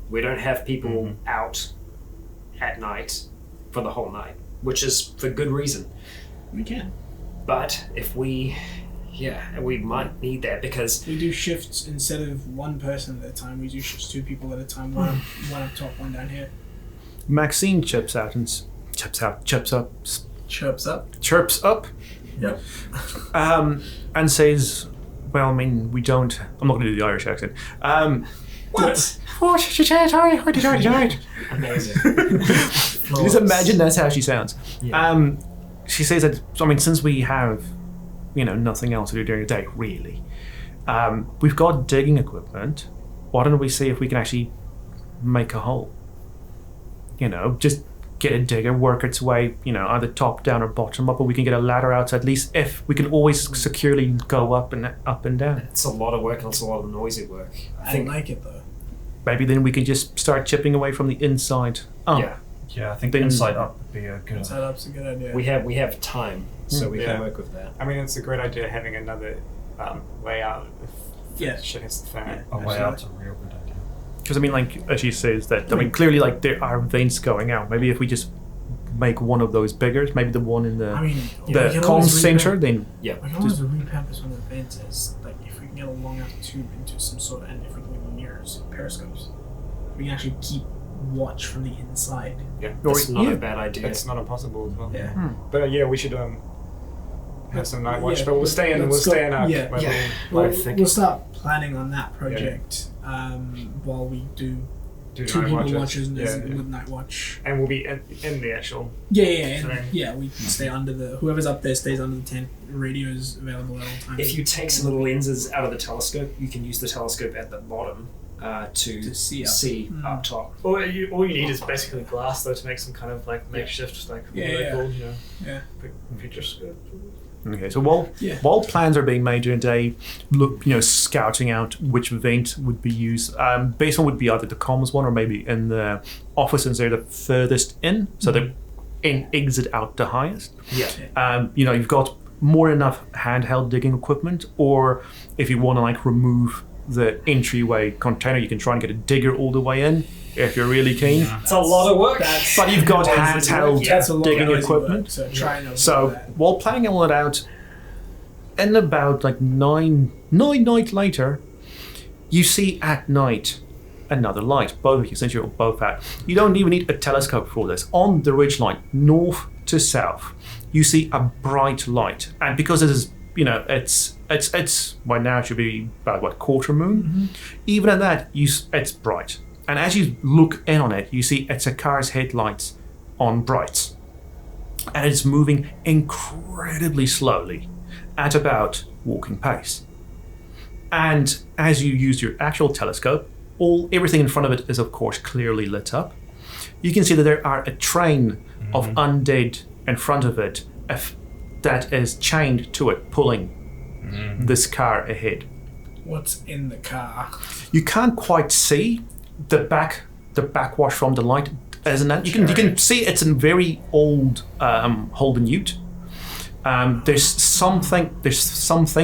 We don't have people out at night for the whole night, which is for good reason. We can. But if we might need that, because we do shifts. Instead of one person at a time, we do shifts 2 people at a time, one up top, one down here. Maxine chirps up. Yep. And says, well, I mean, we don't... I'm not going to do the Irish accent. what? What? She said, hi. Amazing. Just imagine that's how she sounds. Yeah. She says that, I mean, since we have, nothing else to do during the day, really, we've got digging equipment. Why don't we see if we can actually make a hole? Just get a digger, work its way, either top down or bottom up, or we can get a ladder out. So at least if we can always securely go up and down. It's a lot of work and it's a lot of noisy work. I think like it though. Maybe then we can just start chipping away from the inside up. Yeah, I think the inside up would be a good. Inside up's a good idea. We have time, so we can work with that. I mean, it's a great idea having another way out if shit hits the fan. A way out's a real good idea. Because as she says that, clearly there are vents going out. Maybe if we just make one of those bigger, maybe the one in the comm center, then we can always repurpose one of the vents as if we can get a long enough tube into some sort of, and if we can get mirrors, periscopes, we can actually keep watch from the inside. Yeah, that's not a bad idea. It's not impossible as well. Yeah, but we should have some night watch, but we'll stay in. We'll start planning on that project while we do two people watches with night watch, and we'll be in the actual. We stay under the whoever's up there stays under the tent. Radios available at all times. If you take some of the lenses out of the telescope, you can use the telescope at the bottom to see up top. All you need is basically glass though to make some kind of makeshift future scope. Okay, so while plans are being made during the day, scouting out which vent would be used, based on would be either the comms one or maybe in the office since they're the furthest in, so they're in exit out the highest. Yeah. You've got more than enough handheld digging equipment, or if you want to remove the entryway container, you can try and get a digger all the way in. If you're really keen, it's a lot of work. But you've got handheld digging equipment. So while planning all that out, in about nine nights later, you see at night another light. Both of you, since you're both out, you don't even need a telescope for this. On the ridgeline, north to south, you see a bright light, and because this is it's by now it should be about quarter moon. Even at that, it's bright. And as you look in on it, you see it's a car's headlights on brights. And it's moving incredibly slowly at about walking pace. And as you use your actual telescope, everything in front of it is of course clearly lit up. You can see that there are a train of undead in front of it that is chained to it, pulling this car ahead. What's in the car? You can't quite see the backwash from the light, isn't it? You can see it's a very old Holden Ute. There's something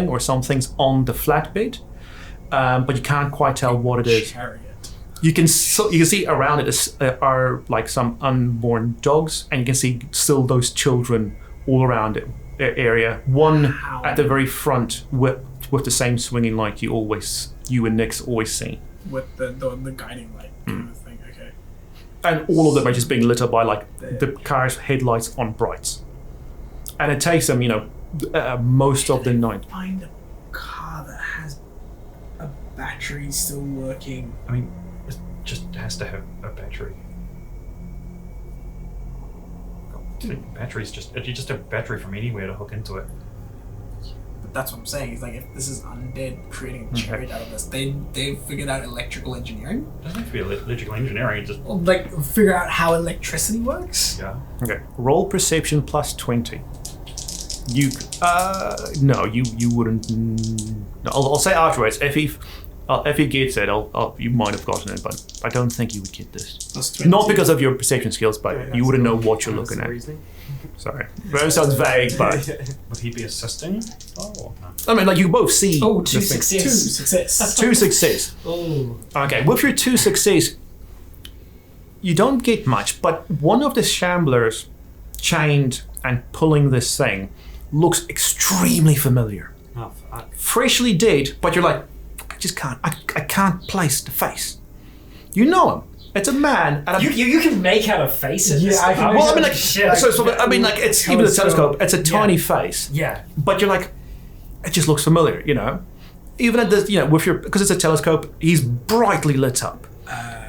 or some things on the flatbed, but you can't quite tell what it is. Chariot. You can see around it are some unborn dogs, and you can see still those children all around it area. One at the very front with the same swinging light you and Nick's always see. With the guiding light kind of thing, okay. And all of them are just being lit up by the car's headlights on brights. And it takes them, most of the night. Find a car that has a battery still working. I mean, it just has to have a battery. Batteries you just have a battery from anywhere to hook into it. But that's what I'm saying. It's if this is Undead creating a chariot out of this, they've figured out electrical engineering. It doesn't have to be electrical engineering. Just figure out how electricity works. Yeah. Okay. Roll perception plus 20. You you wouldn't. No, I'll say afterwards. If he gets it, you might have gotten it, but I don't think you would get this. Not because of your perception skills, but you wouldn't know what you're looking at. Sorry, that sounds vague, but would he be assisting? Oh, no. I mean, you both see. Oh, two success. Two success. Oh. Okay, with your two success, you don't get much, but one of the shamblers chained and pulling this thing looks extremely familiar. Oh, fuck. Freshly dead, but you're like, I can't place the face. You know him. It's a man. And you can make out a face in this. I can. Well, I mean, it's even the telescope. It's a tiny face. Yeah. But you're like, it just looks familiar. Even at this, because it's a telescope, he's brightly lit up.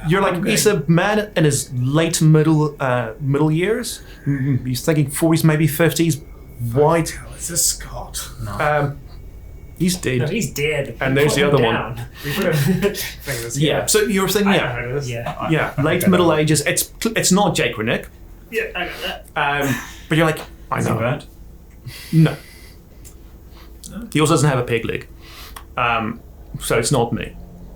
You're like, he's a man in his late middle years. He's thinking 40s, maybe 50s. White. Is this Scott? No. He's dead. No, he's dead. And there's the other one. Yeah. So you're saying, late middle ages. It's not Jake Renick. Yeah, I know that. But you're like, I Is he know. burnt? No. He also doesn't have a pig leg. So it's not me.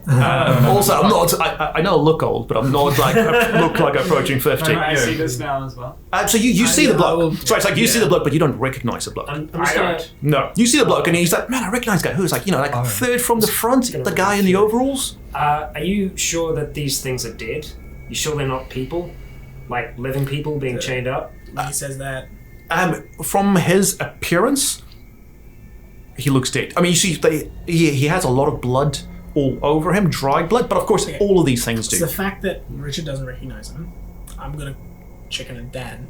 Also, I'm not. I know I look old, but I'm not like I look like approaching 50. I see this now as well. So you see the I bloke. will- Sorry, it's like you see the bloke, but you don't recognize the bloke. I'm I just gonna, don't. No, you see the bloke, and he's like, man, I recognize the guy. Who's like, third from the front, the guy in the overalls. are you sure that these things are dead? You sure they're not people? Like living people being chained up? When he says that, From his appearance, he looks dead. I mean, you see, he has a lot of blood all over him, dried blood. But of course, Okay. all of these things it's do. the fact that Richard doesn't recognize him. I'm gonna check in with Dan.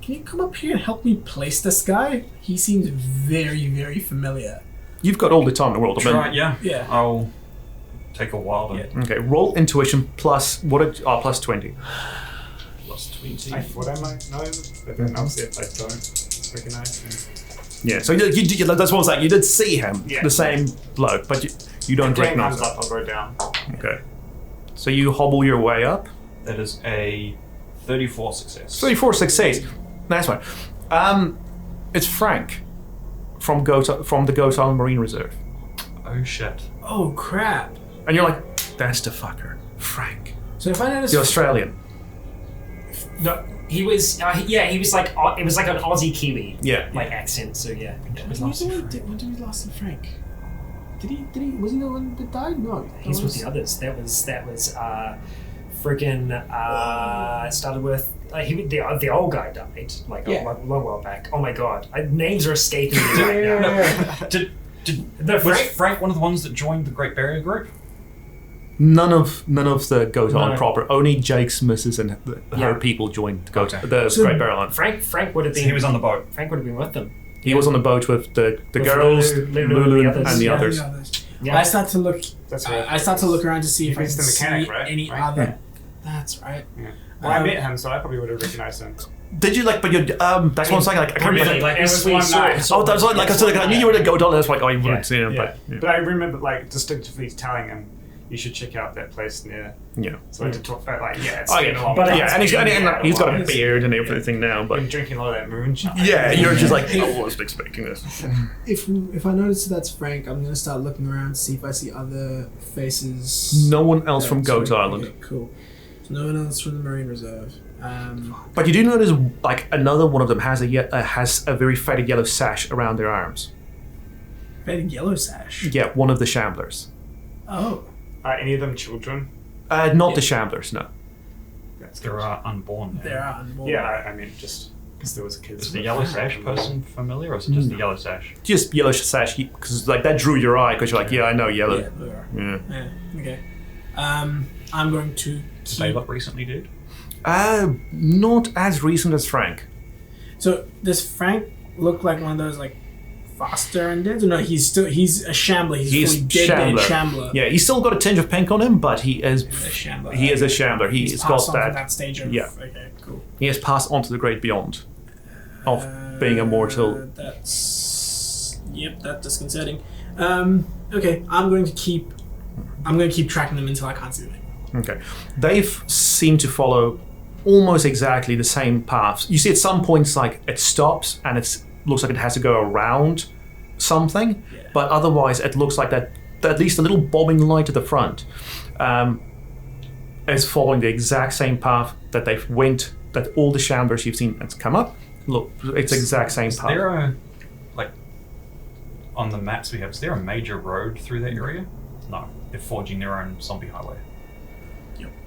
Can you come up here and help me place this guy? He seems very, very familiar. You've got all the time in the world. I mean, Try, yeah. Yeah. I'll take a while to Okay, roll intuition plus plus 20. plus 20. I thought I might know him, but then obviously if I don't recognize him. Yeah, so you that's what I was like. You did see him, Yeah. the same bloke, but you don't Dan recognize comes him. up, I'll go down. Okay. So you hobble your way up. That is a 34 success. 34 success. Nice one. It's Frank from the Goat Island Marine Reserve, Oh shit. Oh crap! and you're like, that's the fucker, Frank, So if I notice, the Australian. No, he was. He was like it was like an Aussie Kiwi Yeah. like accent. So yeah. when did we last see Frank? Did he? Was he the one that died? No, He's with the others. That was freaking started with the old guy died like Yeah. a long while back. Oh my god, names are escaping me right now. Did The was Frank, Frank one of the ones that joined the Great Barrier Group? None of the Goat Island No. proper. Only Jake's missus and her Yeah. people joined the Okay. Great Barrel Island. Frank would have been. He was on the boat. Frank would have been with them. He was on the boat with the With girls, Lulu, and the yeah. others. Yeah. I start to look. That's right. I start to look around to see if I can He's the mechanic, see right? any Right? other. That's right. Yeah. Well, I met him, so I probably would have recognized him. Did you like? But you that's what I'm saying. Like I can't Really, remember. like It was we one saw- night. saw- Oh, that's like I said. Like, I knew you were the Goat Island. That's like, oh, you wouldn't Yeah. see him, Yeah. but yeah. But I remember like distinctively telling him, you should check out that place near. Yeah. So I had to talk about like, yeah, it's Oh been a yeah, long But time. yeah, and he's got a while. beard and everything now, but Been drinking a lot of that moonshine. yeah, you're just like, I wasn't expecting this. If I notice that's Frank, I'm gonna start looking around to see if I see other faces. No one else from Yeah, Goat sorry. Island, Okay, cool. So no one else from the Marine Reserve. but you do notice like another one of them has a very faded yellow sash around their arms. Faded yellow sash. Yeah, one of the Shamblers. Oh. Are any of them children? Not the Shamblers, no. That's There are unborn. There are unborn. Yeah, I mean, just because there was kids. Is the yellow sash person familiar, or is it just the yellow sash? Just yellow sash, because like that drew your eye, because you're like, yeah, I know yellow. Yeah, there are. Yeah. Yeah. Okay. I'm going to Did they look recently, dude? Not as recent as Frank. So does Frank look like one of those like faster undeads? Or no, he's a shambler. He's fully dead shambler. Yeah, he's still got a tinge of pink on him, but he is A shambler. he is a shambler. He's He's passed got on to that. stage of. Yeah. Okay. Cool. He has passed on to the great beyond of being immortal. That's that's disconcerting. Okay, I'm going to keep tracking them until I can't see them. Okay, they've seemed to follow almost exactly the same paths. You see, at some points, like it stops and it looks like it has to go around something, Yeah. but otherwise, it looks like that at least a little bobbing light at the front is following the exact same path that they've went. That all the Shamblers you've seen that's come up. Look, it's the exact same Is path. there a, like, on the maps we have, is there a major road through that area? No, they're forging their own zombie highway.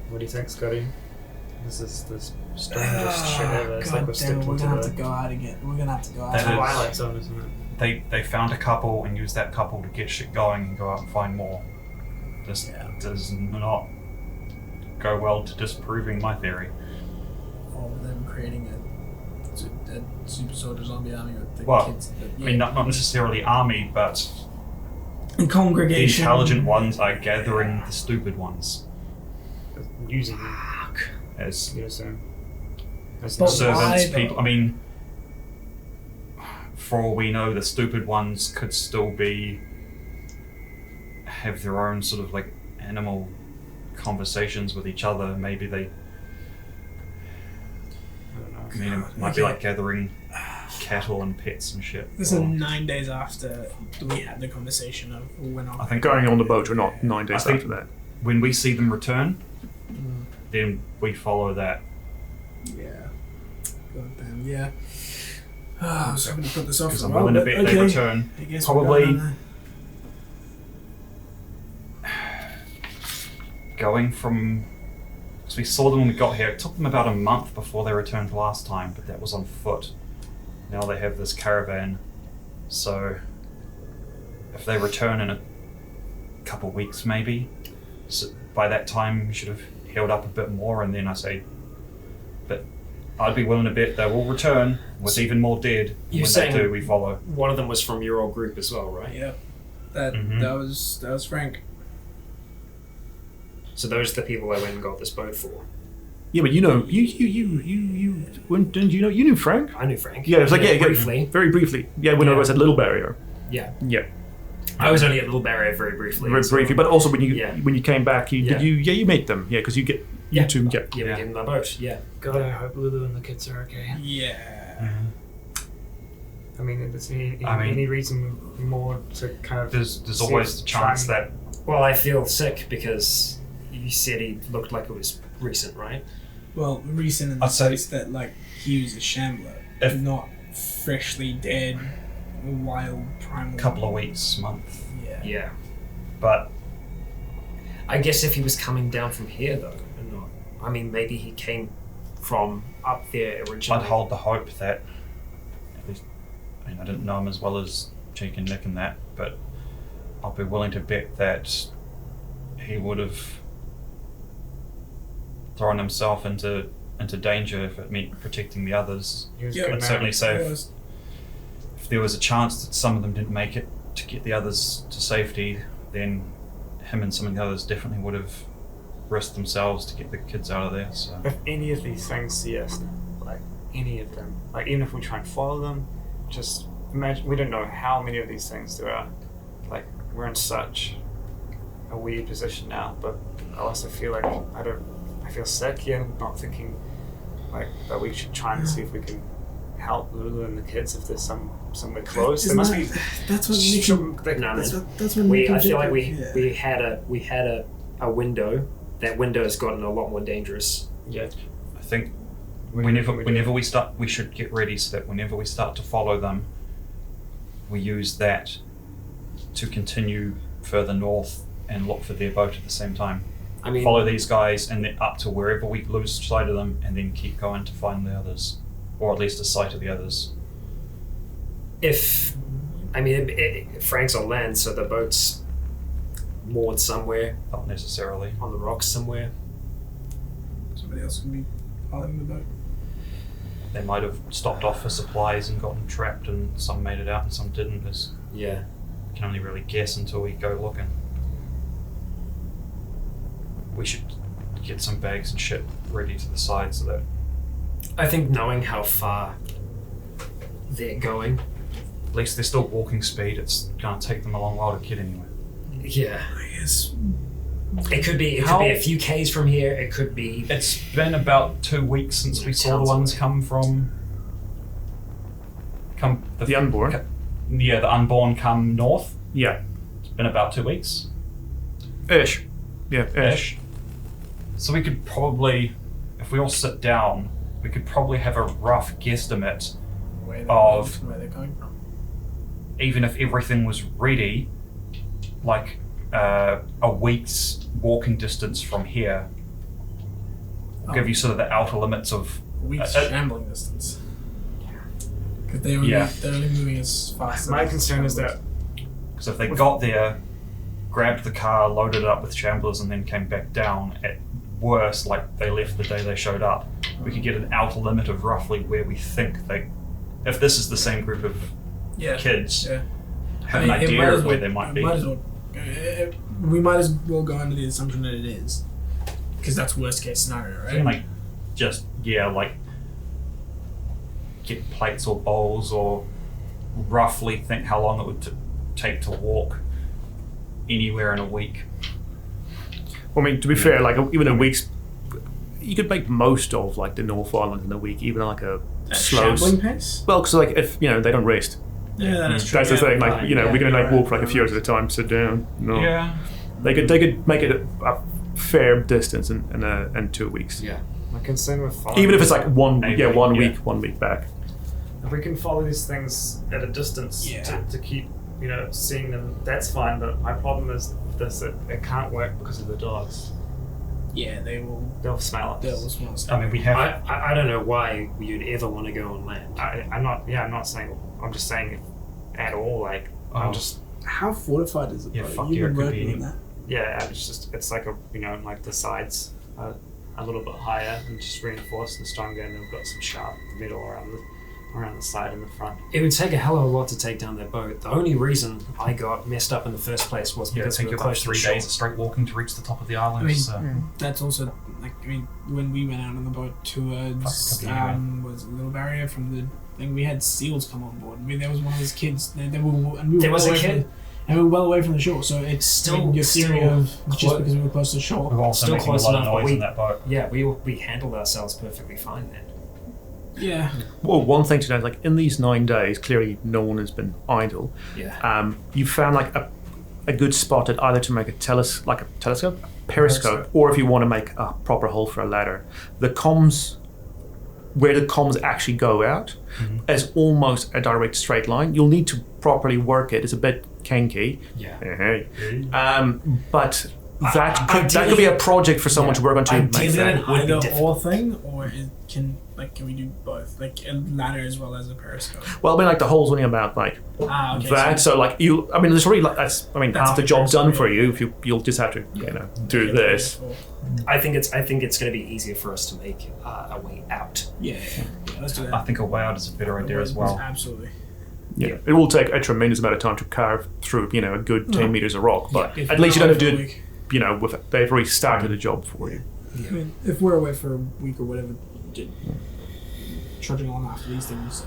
What do you think, Scotty? This is the strangest shit ever. It's like we're stepped we're into gonna have to the go out again. We're gonna have to go out. That is- Twilight Zone, isn't it? They found a couple and used that couple to get shit going and go out and find more. This does not go well to disproving my theory. All of them creating a super soldier zombie army with the Well, kids. I mean, not necessarily army, but the the congregation. intelligent ones are gathering the stupid ones Using them. as Yeah, so. That's But not servants, why, though? people. I mean, for all we know, the stupid ones could still have their own sort of like animal conversations with each other. Maybe they. I don't know. I mean, it might be like gathering cattle and pets and shit. This is 9 days after we had the conversation of when I think Going on the boat or not 9 days I think- after that. when we see them return, then we follow that. Yeah. God damn, yeah. I'm just going to put this off Because for a I'm while, willing to but bet they okay. return. I guess Probably- we're going Going from... Because we saw them when we got here. It took them about a month before they returned last time, but that was on foot. Now they have this caravan. So if they return in a couple weeks maybe, so by that time we should have healed up a bit more, and then I say... But I'd be willing to bet they will return with even more dead. You're When saying- they do, we follow. One of them was from your old group as well, right? Yeah. That Mhm. that was Frank. So those are the people I went and got this boat for. Yeah, but you knew Frank? I knew Frank. Yeah, it was like, yeah, briefly. very briefly. Yeah, when I was at Little Barrier. Yeah. Yeah, I was only at Little Barrier very briefly. very so- briefly. But also when you Yeah. came back, you made them. Yeah, because you Yeah. two. Yeah. Yeah, we gave him my boat. Yeah. God, I hope Lulu and the kids are okay. Yeah. I mean, is there I mean- any reason more to kind of... There's see always if the chance try that Well, I feel sick because you said he looked like it was recent, right? Well, recent in the I'd say- sense that like he was a shambler, If- not freshly dead, wild primal. couple of weeks, month. Yeah. Yeah. But I guess if he was coming down from here, though, and not. I mean, maybe he came from up there originally. I'd hold the hope that, at least, I mean, I didn't know him as well as Jake and Nick and that, but I'll be willing to bet that he would have thrown himself into danger if it meant protecting the others. He was Yeah, a good I'd man. certainly say It if, was- if there was a chance that some of them didn't make it to get the others to safety, then him and some of the others definitely would have risked themselves to get the kids out of there. So If any of these things see us, like any of them, like even if we try and follow them, just imagine, we don't know how many of these things there are. Like, we're in such a weird position now, but I also feel like I feel sick here, not thinking like that we should try and see if we can help Lulu and the kids if there's somewhere close. There Isn't must that- be That's what Nick and, No, that's man. what Nick and I feel like Jacob- we had a window. That window has gotten a lot more dangerous. yeah. I think We we should get ready so that whenever we start to follow them, we use that to continue further north and look for their boat at the same time. I mean, Follow these guys and then up to wherever we lose sight of them, and then keep going to find the others, or at least a sight of the others. Frank's on land, so the boat's moored somewhere Not necessarily. on the rocks somewhere. Somebody else can be hauling the boat. They might have stopped off for supplies and gotten trapped, and some made it out and some didn't. As Yeah. we can only really guess until we go looking. We should get some bags and shit ready to the side so that I think knowing how far they're going. at least they're still walking speed. It's gonna take them a long while to get anywhere. Yeah. I guess. It could be How- a few Ks from here. It could be It's been about 2 weeks since we saw the Sounds ones like- come The unborn. Yeah, the unborn come north. Yeah. It's been about 2 weeks Ish. Yeah, ish. ish. So we could probably, if we all sit down, we could probably have a rough guesstimate, Where they're coming from. even if everything was ready, like a week's walking distance from here. Will give you sort of the outer limits of A week's Uh, shambling distance. Because they're only moving as fast. My as concern is that shamblers. because if they got there, grabbed the car, loaded it up with shamblers, and then came back down, at worst, like they left the day they showed up, we could get an outer limit of roughly where we think they, if this is the same group of Yeah. kids, Yeah. have I mean, an it idea might as of where well- they might it be. Might as well, we might as well go under the assumption that it is, because that's worst case scenario, You right? can, like, just, like, get plates or bowls, or roughly think how long it would take to walk anywhere in a week. Well, I mean, to be fair, like even a week's you could make most of like the North Island in a week, even like a slow. Shambling pace? Well, because like if they don't rest. Yeah, that is true. That's the thing. Like we're gonna like walk for like a few hours hours at a time, sit down. No. Yeah. They could make it a fair distance in 2 weeks. Yeah. My concern with following Even if it's like one Maybe, week back. if we can follow these things at a distance to keep seeing them, that's fine. But my problem is this: it can't work because of the dogs. Yeah, They'll smell us. They will smell us. I mean, we have. I don't know why you'd ever want to go on land. I'm not saying. I'm just saying at all. Like I'm just. How fortified is it? Yeah, bro? fuck You've yeah, been it could working be. on that. Yeah, it's like like the sides are a little bit higher and just reinforced and stronger, and they've got some sharp metal around the side and the front. It would take a hell of a lot to take down that boat. The only reason I got messed up in the first place was Yeah, because take we you were about close to 3 the shore. days of straight walking to reach the top of the island. I mean, so. that's also when we went out on the boat towards Fuck, okay, was it Little Barrier from the thing, we had seals come on board. I mean, there was one of those kids. They were, and we were There was well a away kid? and we were well away from the shore. So it's Still- your theory still of just clo- because we were close to the shore. We were also Still making a close lot of enough, but noise we- in that boat. Yeah, we handled ourselves perfectly fine then. Yeah, Well, one thing to note, like in these 9 days, clearly no one has been idle. Yeah. You found like a good spot at either to make a telescope, periscope, or if you want to make a proper hole for a ladder. The comms, where the comms actually go out, is almost a direct straight line. You'll need to properly work it. It's a bit kinky. Yeah. But that could be a project for someone to work on to make Ideally, that. it would be either difficult. or thing, or can we do both, like a ladder as well as a periscope? Well, I mean, like the hole's only about like Okay, that. So like there's really like that's half the job done for you. If you'll just have to do this. I think it's going to be easier for us to make a way out. Yeah, let's do that. I think a way out is a better idea as well. Absolutely. Yeah, it will take a tremendous amount of time to carve through a good 10 meters of rock, but If at least you we're don't have away to for a do week. it. With they've already started a job for you. I mean, if we're away for a week or whatever, trudging along after these things,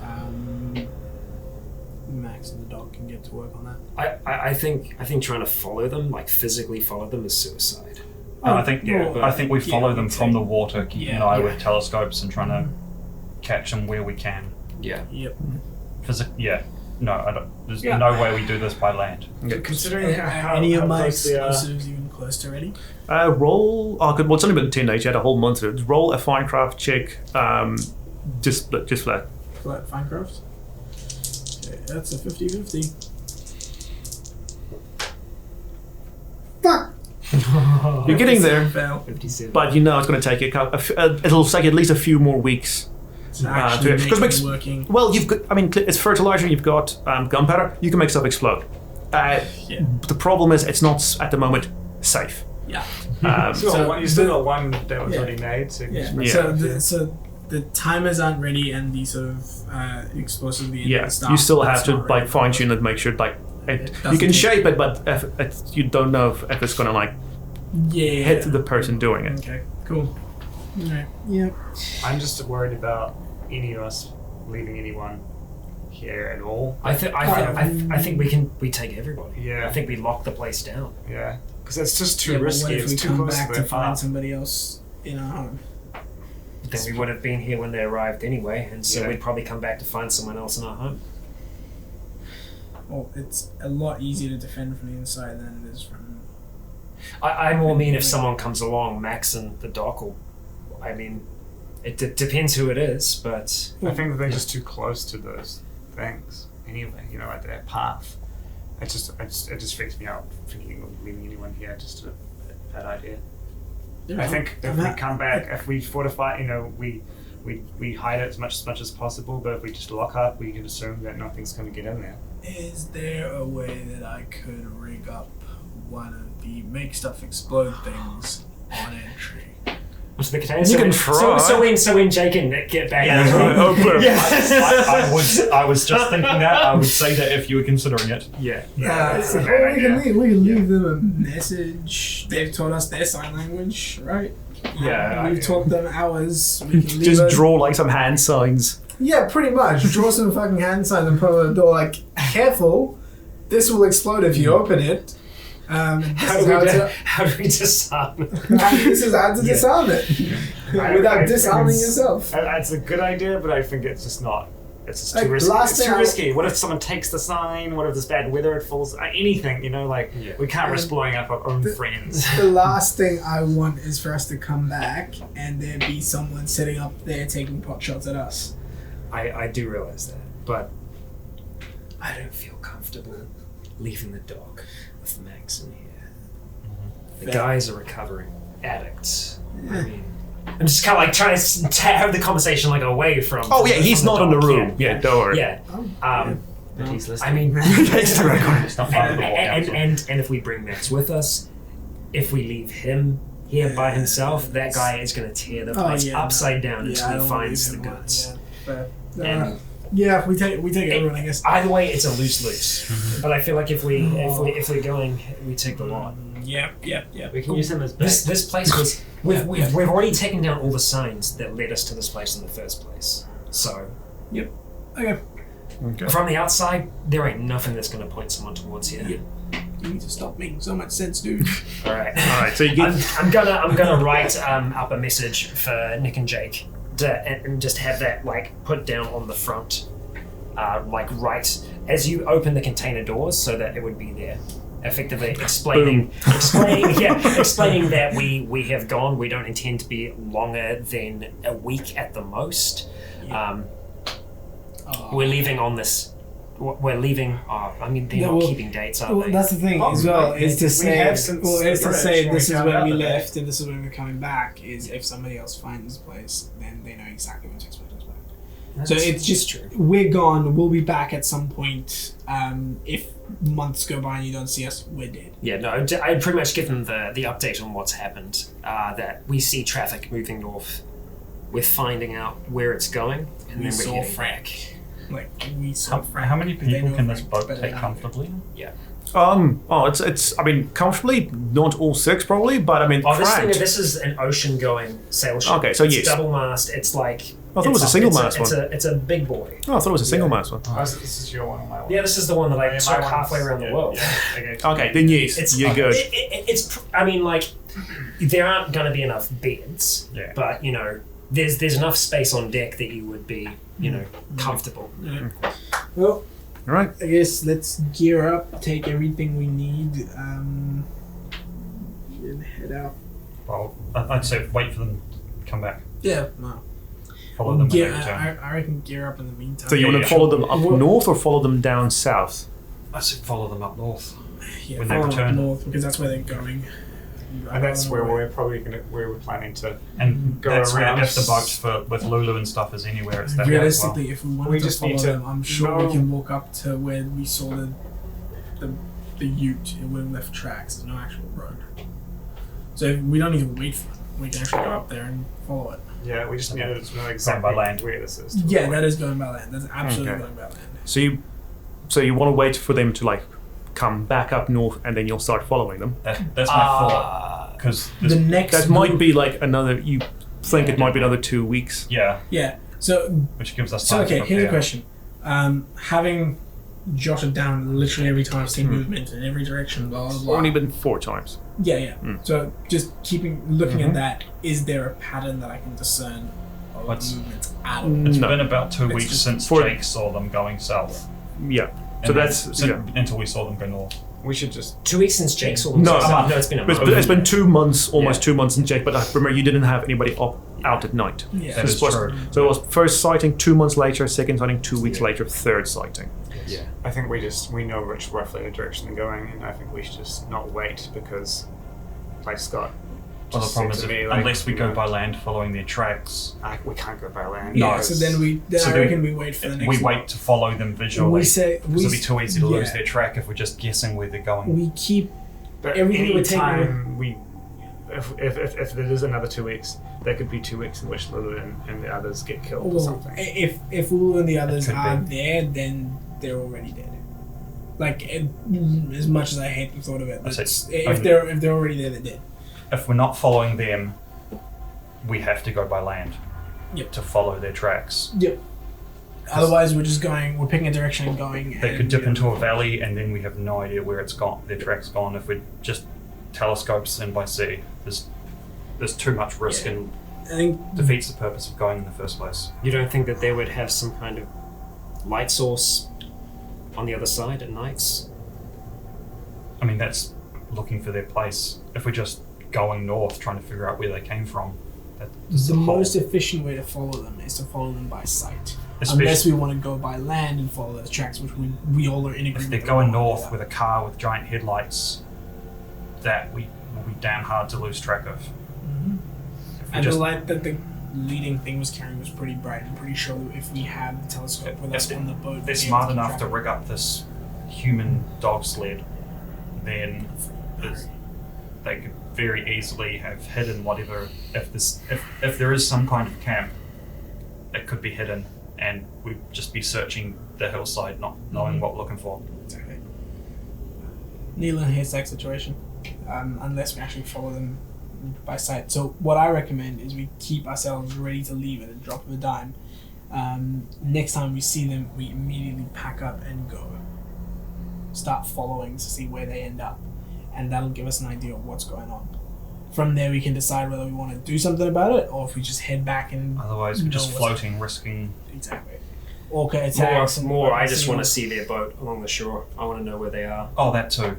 Max and the dog can get to work on that. I think trying to follow them, like physically follow them, is suicide. I think well, I think we follow them we'd from say- the water, keeping an Yeah. eye with telescopes and trying to catch them where we can. Yeah. Yep. No, I don't. There's Yeah. no way we do this by land. Considering how Any of my close they are. explosives even close to ready? Roll. Oh, good. Well, it's only been 10 days. You had a whole month to do it. Roll a Finecraft check. Just flat. Flat Finecraft. Okay, that's a 50-50. You're getting there, Fail. 57. but it's going to take it'll take at least a few more weeks. To actually because make it working. Well, you've got. I mean, it's fertilizer. You've got gunpowder. You can make stuff explode. Yeah. The problem is it's not at the moment safe. Yeah. You still got one that was Yeah. already made. So Yeah. Yeah. So the timers aren't ready, and the sort of explosives, the Yeah, stuff, you still have that's to not ready. like fine tune it, make sure like you doesn't- can shape it, but if you don't know if it's gonna like Yeah. hit the person doing it. Okay. Cool. Alright. Yep. I'm just worried about any of us leaving anyone here at all. I think we take everybody. Yeah. I think we lock the place down. Yeah, because it's just too Yeah, but risky. what if It's we too come close back to to their farm. find somebody else in our home? Then we would have been here when they arrived anyway, and so Yeah. we'd probably come back to find someone else in our home. Well, it's a lot easier to defend from the inside than it is from. I more mean if someone comes along, Max and the doc will. I mean, it depends who it is, but I think that they're just too close to those things. Anyway, at their path. It just freaks me out thinking of leaving anyone here. Just a bad idea. I think if we come back, if we fortify, we hide it as much as possible. But if we just lock up, we can assume that nothing's going to get in there. Is there a way that I could rig up one of the make stuff explode things on entry? what's the case? You So can when- try. So when Jake and Nick get back, Yeah. yeah. I was just thinking that. I would say that if you were considering it. yeah. That's a bad idea. We can leave them a message. They've taught us their sign language, right? Yeah, We've taught them ours. We can leave Just it. draw like some hand signs. Yeah, pretty much. Draw some fucking hand signs and put on the door. Like, careful, this will explode if you open it. How do we disarm? This is how to disarm it without disarming yourself. That's a good idea, but I think it's just not. It's just Like, too risky. last It's thing too I- risky. What if someone takes the sign? What if there's bad weather? It falls. Anything, we can't risk blowing up our own friends. The last thing I want is for us to come back and there be someone sitting up there taking pot shots at us. I do realize that, but I don't feel comfortable leaving the dock with Max in here. The Fair. guys are recovering addicts. I mean, I'm just kind of like trying to have the conversation like away from. Oh yeah, he's from not in the dock. room. Yeah, don't worry. Yeah. But he's listening. I mean, It's the record. It's not fun to walk out. and if we bring Max with us, if we leave him here by himself, that guy is going to tear the place upside down until he finds the goods. And Yeah, we take everyone, I guess. either way, it's a lose-lose. But I feel like if we're going, we take the lot. Yep. We can use him as bait. This place was we've already taken down all the signs that led us to this place in the first place. So Okay. from the outside, there ain't nothing that's going to point someone towards here. Yep. You need to stop making so much sense, dude. All right. All right, so you get. I'm gonna write up a message for Nick and Jake and just have that like put down on the front, like right as you open the container doors, so that it would be there, effectively explaining that we have gone. We don't intend to be longer than a week at the most. We're leaving on this. We're leaving. I mean, they're not keeping dates, are Well, they? that's the thing as well. Is to say, have since is the to say bridge this is when we when we found out the left and this is when we're coming back. Is if somebody else finds this place, then they know exactly when to expect us back. So it's just true. we're gone. We'll be back at some point. If months go by and you don't see us, we're dead. Yeah, no, I pretty much give them the update on what's happened. That we see traffic moving north. We're finding out where it's going, and We then we're saw heading Frank. back. Like we saw Frank. How many because they people know can this Frank boat better take than comfortably? It's. I mean, comfortably, not all six probably, but I mean, Obviously, Frank. this is an ocean-going sail ship. Okay, so it's yes. double mast. It's like I thought it was a single mast one. It's a big boy. Oh, I thought it was a single mast one. This is your one or my one? Yeah, this is the one that I Yeah, took my halfway one's- around the world. Okay. Okay, then yes, you're good. I mean, like, there aren't going to be enough beds, Yeah. but you know, there's enough space on deck that you would be, comfortable. Well, All right. I guess let's gear up, take everything we need, and head out. Well, I'd say wait for them to come back. Yeah, no. Follow them when they Gear, return. I reckon gear up in the meantime. So you want yeah, to follow them up Well- north or follow them down south? I say follow them up north. yeah, when they follow return. north because that's where they're going. And that's where we're planning to. And Go that's around. where if the boat with Lulu and stuff is anywhere, it's that way as well. Realistically, if we wanted We to just follow need to them, I'm sure know- we can walk up to where we saw the ute and we left tracks. There's no actual road. So if we don't even wait for it. We can actually go up there and follow it. Yeah, we just need to know Going exactly by land. where this is. Yeah, that is going by land. That's absolutely Okay. going by land. So you want to wait for them to like come back up north, and then you'll start following them. That's my thought. Because The next That might group- be like another. You think it might be another 2 weeks? yeah, Yeah. So which gives us So time okay, to here's a prepare. question. Having jotted down literally every time I've seen movement in every direction, blah blah blah. Only been 4 times. Yeah. So just looking at that, is there a pattern that I can discern of What's- movements at all? It's No. been about 2 It's weeks just since for- Jake saw them going south. Yeah. So And that's then- until we saw them go north. We should just. 2 weeks since Jake saw them. No, no, it's been a month. It's been 2 months, almost 2 months in Jake. But I remember you didn't have anybody out at night. Yeah. That This is was- true. So it was first sighting 2 months later, second sighting 2 weeks later, third sighting. Yeah. I think we know roughly the direction they're going, and I think we should just not wait because, like Scott. Well, the just problem said is to me, if, like, unless we go by land following their tracks, we can't go by land. Yeah. because- So then So I do- reckon we wait for the next. we one. wait to follow them visually. We say Because it'd be too easy to lose yeah. their track if we're just guessing where they're going. We keep But everything any we're taking- time if there is another 2 weeks, there could be 2 weeks in which Lulu and the others get killed or well, something. if Ulu and the others could are be. there, then they're already dead. Like as much as I hate the thought of it, That's that's, it. if they're already there, they're dead. If we're not following them, we have to go by land Yep. to follow their tracks. Yep. Otherwise, we're picking a direction and going. They could dip into a valley, and then we have no idea where it's gone. Their track's gone. If we just telescopes in by sea, there's too much risk and I think defeats the purpose of going in the first place. You don't think that they would have some kind of light source on the other side at nights? I mean, that's looking for their place. If we're just going north, trying to figure out where they came from, that's the most efficient way to follow them is to follow them by sight. Especially Unless we want to go by land and follow those tracks, which we all are in agreement. if they're going north with a car with giant headlights, that we will be damn hard to lose track of. Mm-hmm. If we And just- the light that the leading thing was carrying was pretty bright. I'm pretty sure that if we had the telescope with us on the boat, they're we'd be smart able enough to track rig up this human dog sled, then they could very easily have hidden whatever. If there is some kind of camp, it could be hidden, and we'd just be searching the hillside, not knowing what we're looking for. Exactly. Needle in a haystack situation, unless we actually follow them by sight. So what I recommend is we keep ourselves ready to leave at a drop of a dime. Next time we see them, we immediately pack up and go. Start following to see where they end up, and that'll give us an idea of what's going on. From there, we can decide whether we want to do something about it, or if we just head back and. Otherwise, we're know just what's- floating, risking. Exactly. Orca attacks. More. I just want to see their boat along the shore. I want to know where they are. Oh, that too.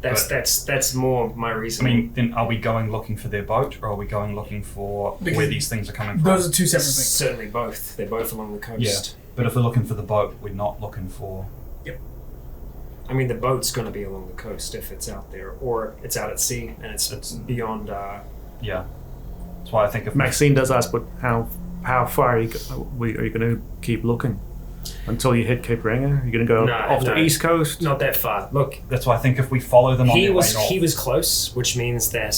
That's more my I reason. mean, then are we going looking for their boat, or are we going looking for Because where these things are coming from? Those are two separate things. Certainly both. They're both along the coast. Yeah, but if we're looking for the boat, we're not looking for. I mean, the boat's going to be along the coast if it's out there, or it's out at sea and it's beyond. Yeah, that's why I think if Maxine does ask, but how far are you going to keep looking? Until you hit Cape Ranga? Are you going to go off the east coast? Not that far. Look, that's why I think if we follow them on their way north, he was close, which means that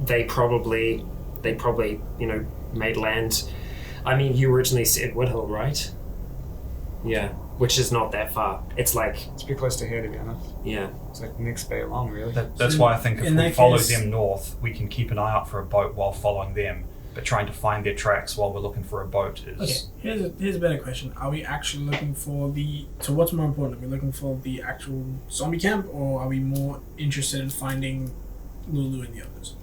they probably made land. I mean, you originally said Whittle, right? Yeah, which is not that far. It's like It's pretty close to here, to be honest. yeah. It's like next bay along, really. that's So why I think if in we that follow case- them north, we can keep an eye out for a boat while following them. But trying to find their tracks while we're looking for a boat is. Okay, here's a better question. Are we actually looking for so what's more important? Are we looking for the actual zombie camp, or are we more interested in finding Lulu and the others?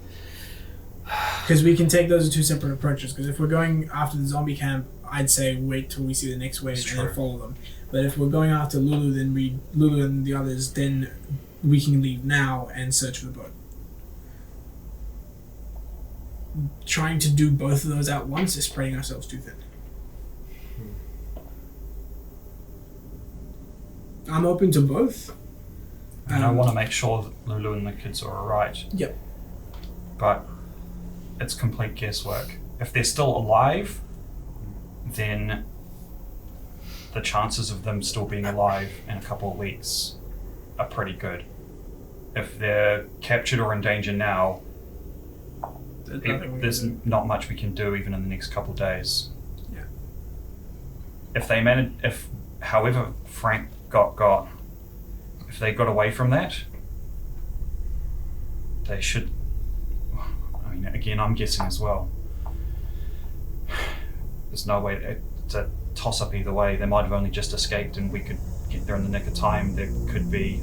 Because we can take those as two separate approaches. Because if we're going after the zombie camp, I'd say wait till we see the next wave and then follow them. But if we're going after Lulu, then Lulu and the others, then we can leave now and search for the boat. Trying to do both of those at once is spreading ourselves too thin. I'm open to both. And I want to make sure that Lulu and the kids are alright. Yep. But it's complete guesswork. If they're still alive, then the chances of them still being alive in a couple of weeks are pretty good. If they're captured or in danger now, there's not much we can do even in the next couple of days. Yeah. If however Frank got, if they got away from that, they should. I mean, again, I'm guessing as well. There's no way to toss up either way. They might have only just escaped, and we could get there in the nick of time. There could be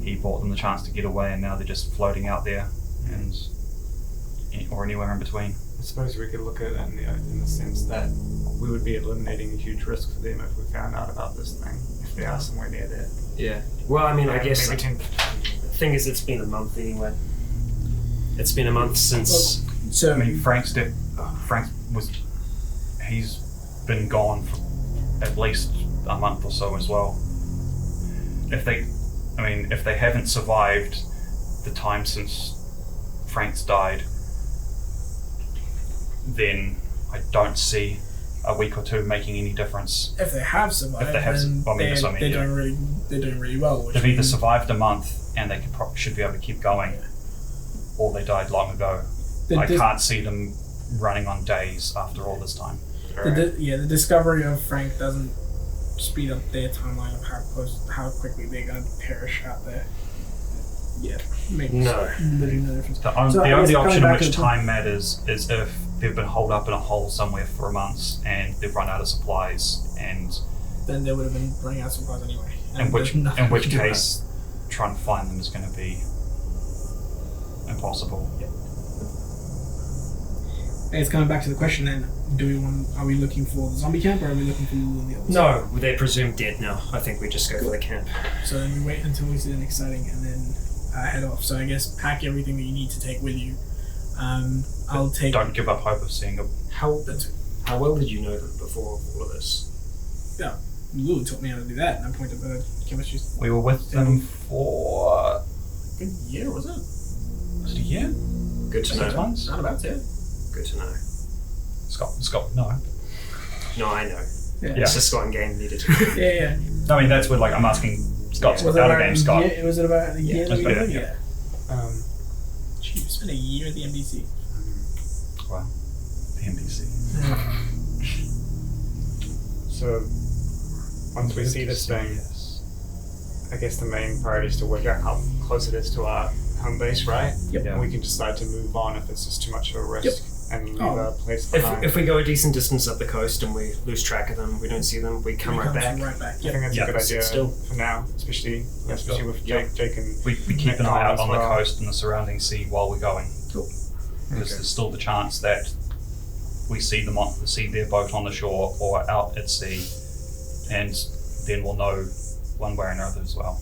he bought them the chance to get away, and now they're just floating out there, or anywhere in between. I suppose we could look at it in the sense that we would be eliminating a huge risk for them if we found out about this thing, if they are somewhere near there. Yeah. Well, I mean, I guess maybe the thing is, it's been a month anyway. It's been a month since. So I mean, he's been gone for at least a month or so as well. If they haven't survived the time since Frank's died, then I don't see a week or two making any difference. if they have survived, If they have then well, I mean, that's what I mean, they're doing really well. Which They've either means- survived a month and they should be able to keep going, or they died long ago. I can't see them running on days after all this time. The discovery of Frank doesn't speed up their timeline of how quickly they're going to perish out there. Yeah, makes No. literally no difference. The So I only guess coming option in back which to the time matters is if they've been holed up in a hole somewhere for months and they've run out of supplies, and Then they would have been running out of supplies anyway. in And which there's nothing in which we can do about case trying to find them is going to be impossible. It's coming back to the question then, are we looking for the zombie camp, or are we looking for Lulu and the others? No, they're presumed dead now. I think we just go for the camp. So then we wait until we see an exciting and then head off. So I guess pack everything that you need to take with you. I'll take... Don't give up hope of seeing them. How well did you know them before all of this? Yeah, Lulu taught me how to do that, and I pointed at chemistry. We were with them for... A good year, was it? Was it a year? Good to 6 know. months? Not about it. Good to know. Scott, no. No, I know. Yeah. It's just Scott and game needed. Yeah. I mean, that's what, like, I'm asking Scott's Was it out of about game, Scott. Was it about a year? Yeah, that we yeah, did? yeah. Gee, you spent a year at the MDC. Well, the NPC. So, once we see this thing, I guess the main priority is to work out how close it is to our home base, right? Yep. And we can decide to move on if it's just too much of a risk and leave our place behind. If we go a decent distance up the coast and we lose track of them, we don't see them, we come right back. Right back. I think that's a good idea Still. for now, especially with Jake and We keep Nick an eye out as on the well. coast and the surrounding sea while we're going. Cool. Because there's still the chance that we see their boat on the shore or out at sea, and then we'll know one way or another as well.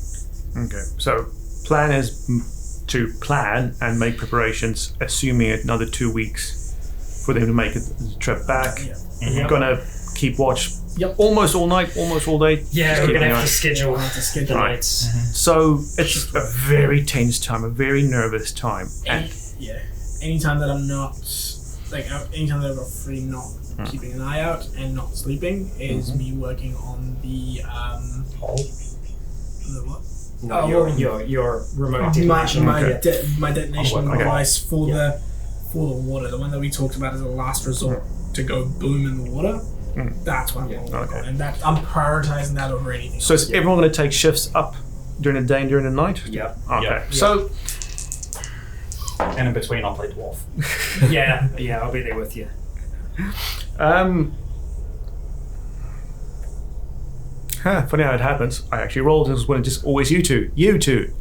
Okay, so plan is to plan and make preparations, assuming another 2 weeks for them to make the trip back. Yeah. We're gonna keep watch Yep. almost all night, almost all day. Yeah, Just we're keep gonna an have eye. to schedule the Right. nights. So it's a very tense time, a very nervous time. And Anytime that I'm not, anytime that I'm free, not keeping an eye out and not sleeping is me working on the the what? No, Oh, your remote My detonation. my detonation Okay. device for the water, the one that we talked about as a last resort to go boom in the water. That's what I'm going to work Okay. on, and that I'm prioritizing that over anything. so is everyone going to take shifts up during the day and during the night? Yep. Okay. Yeah. So And in between, I'll play dwarf. Yeah, I'll be there with you. funny how it happens. I actually rolled as when it's just always you two.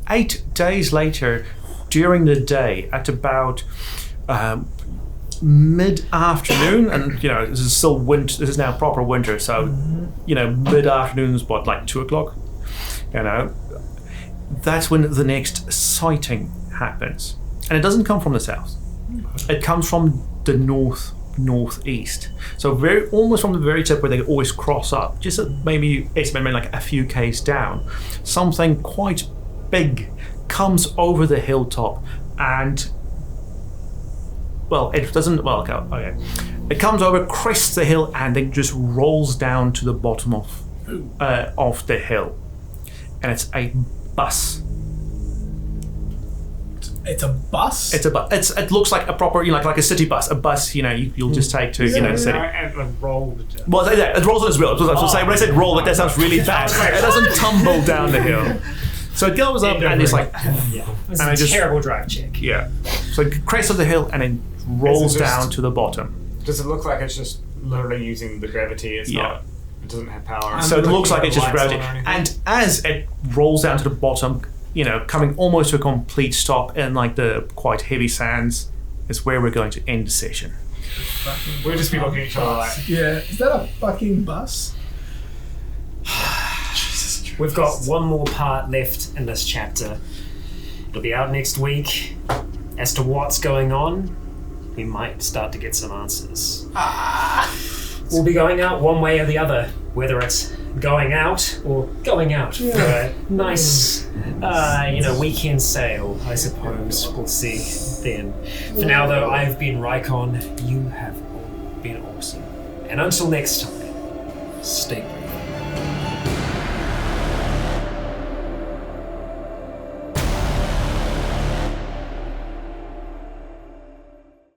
8 days later, during the day, at about mid-afternoon, and this is still winter. This is now proper winter, so mid-afternoon is what, like 2:00. That's when the next sighting happens, and it doesn't come from the south. It comes from the northeast. So almost from the very tip where they always cross up, just maybe like a few k's down, something quite big comes over the hilltop, and it doesn't. Okay. It comes over, crests the hill, and it just rolls down to the bottom of the hill, and it's a bus. It's a bus. It's a bus. It looks like a proper, like a city bus. A bus, you'll just take to, the city. And rolled. Well, it rolls on its wheel. When I said roll, that sounds really fast. It doesn't tumble down the hill. So it goes up and it's like, It's and a I just- terrible drive check. yeah. So it crests of the hill and then rolls Is it just- down to the bottom. Does it look like it's just literally using the gravity? It's Yeah. not. It doesn't have power. So it looks like it's just Lights on gravity. or anything? And as it rolls down to the bottom, coming almost to a complete stop in like the quite heavy sands, is where we're going to end the session. We'll just be looking at each other like. Yeah, is that a fucking bus? We've got one more part left in this chapter. It'll be out next week. As to what's going on, we might start to get some answers. We'll be going out one way or the other, whether it's going out or going out for a nice, weekend sail, I suppose. We'll see then. For now, though, I've been Rycon. You have all been awesome. And until next time, stay brave.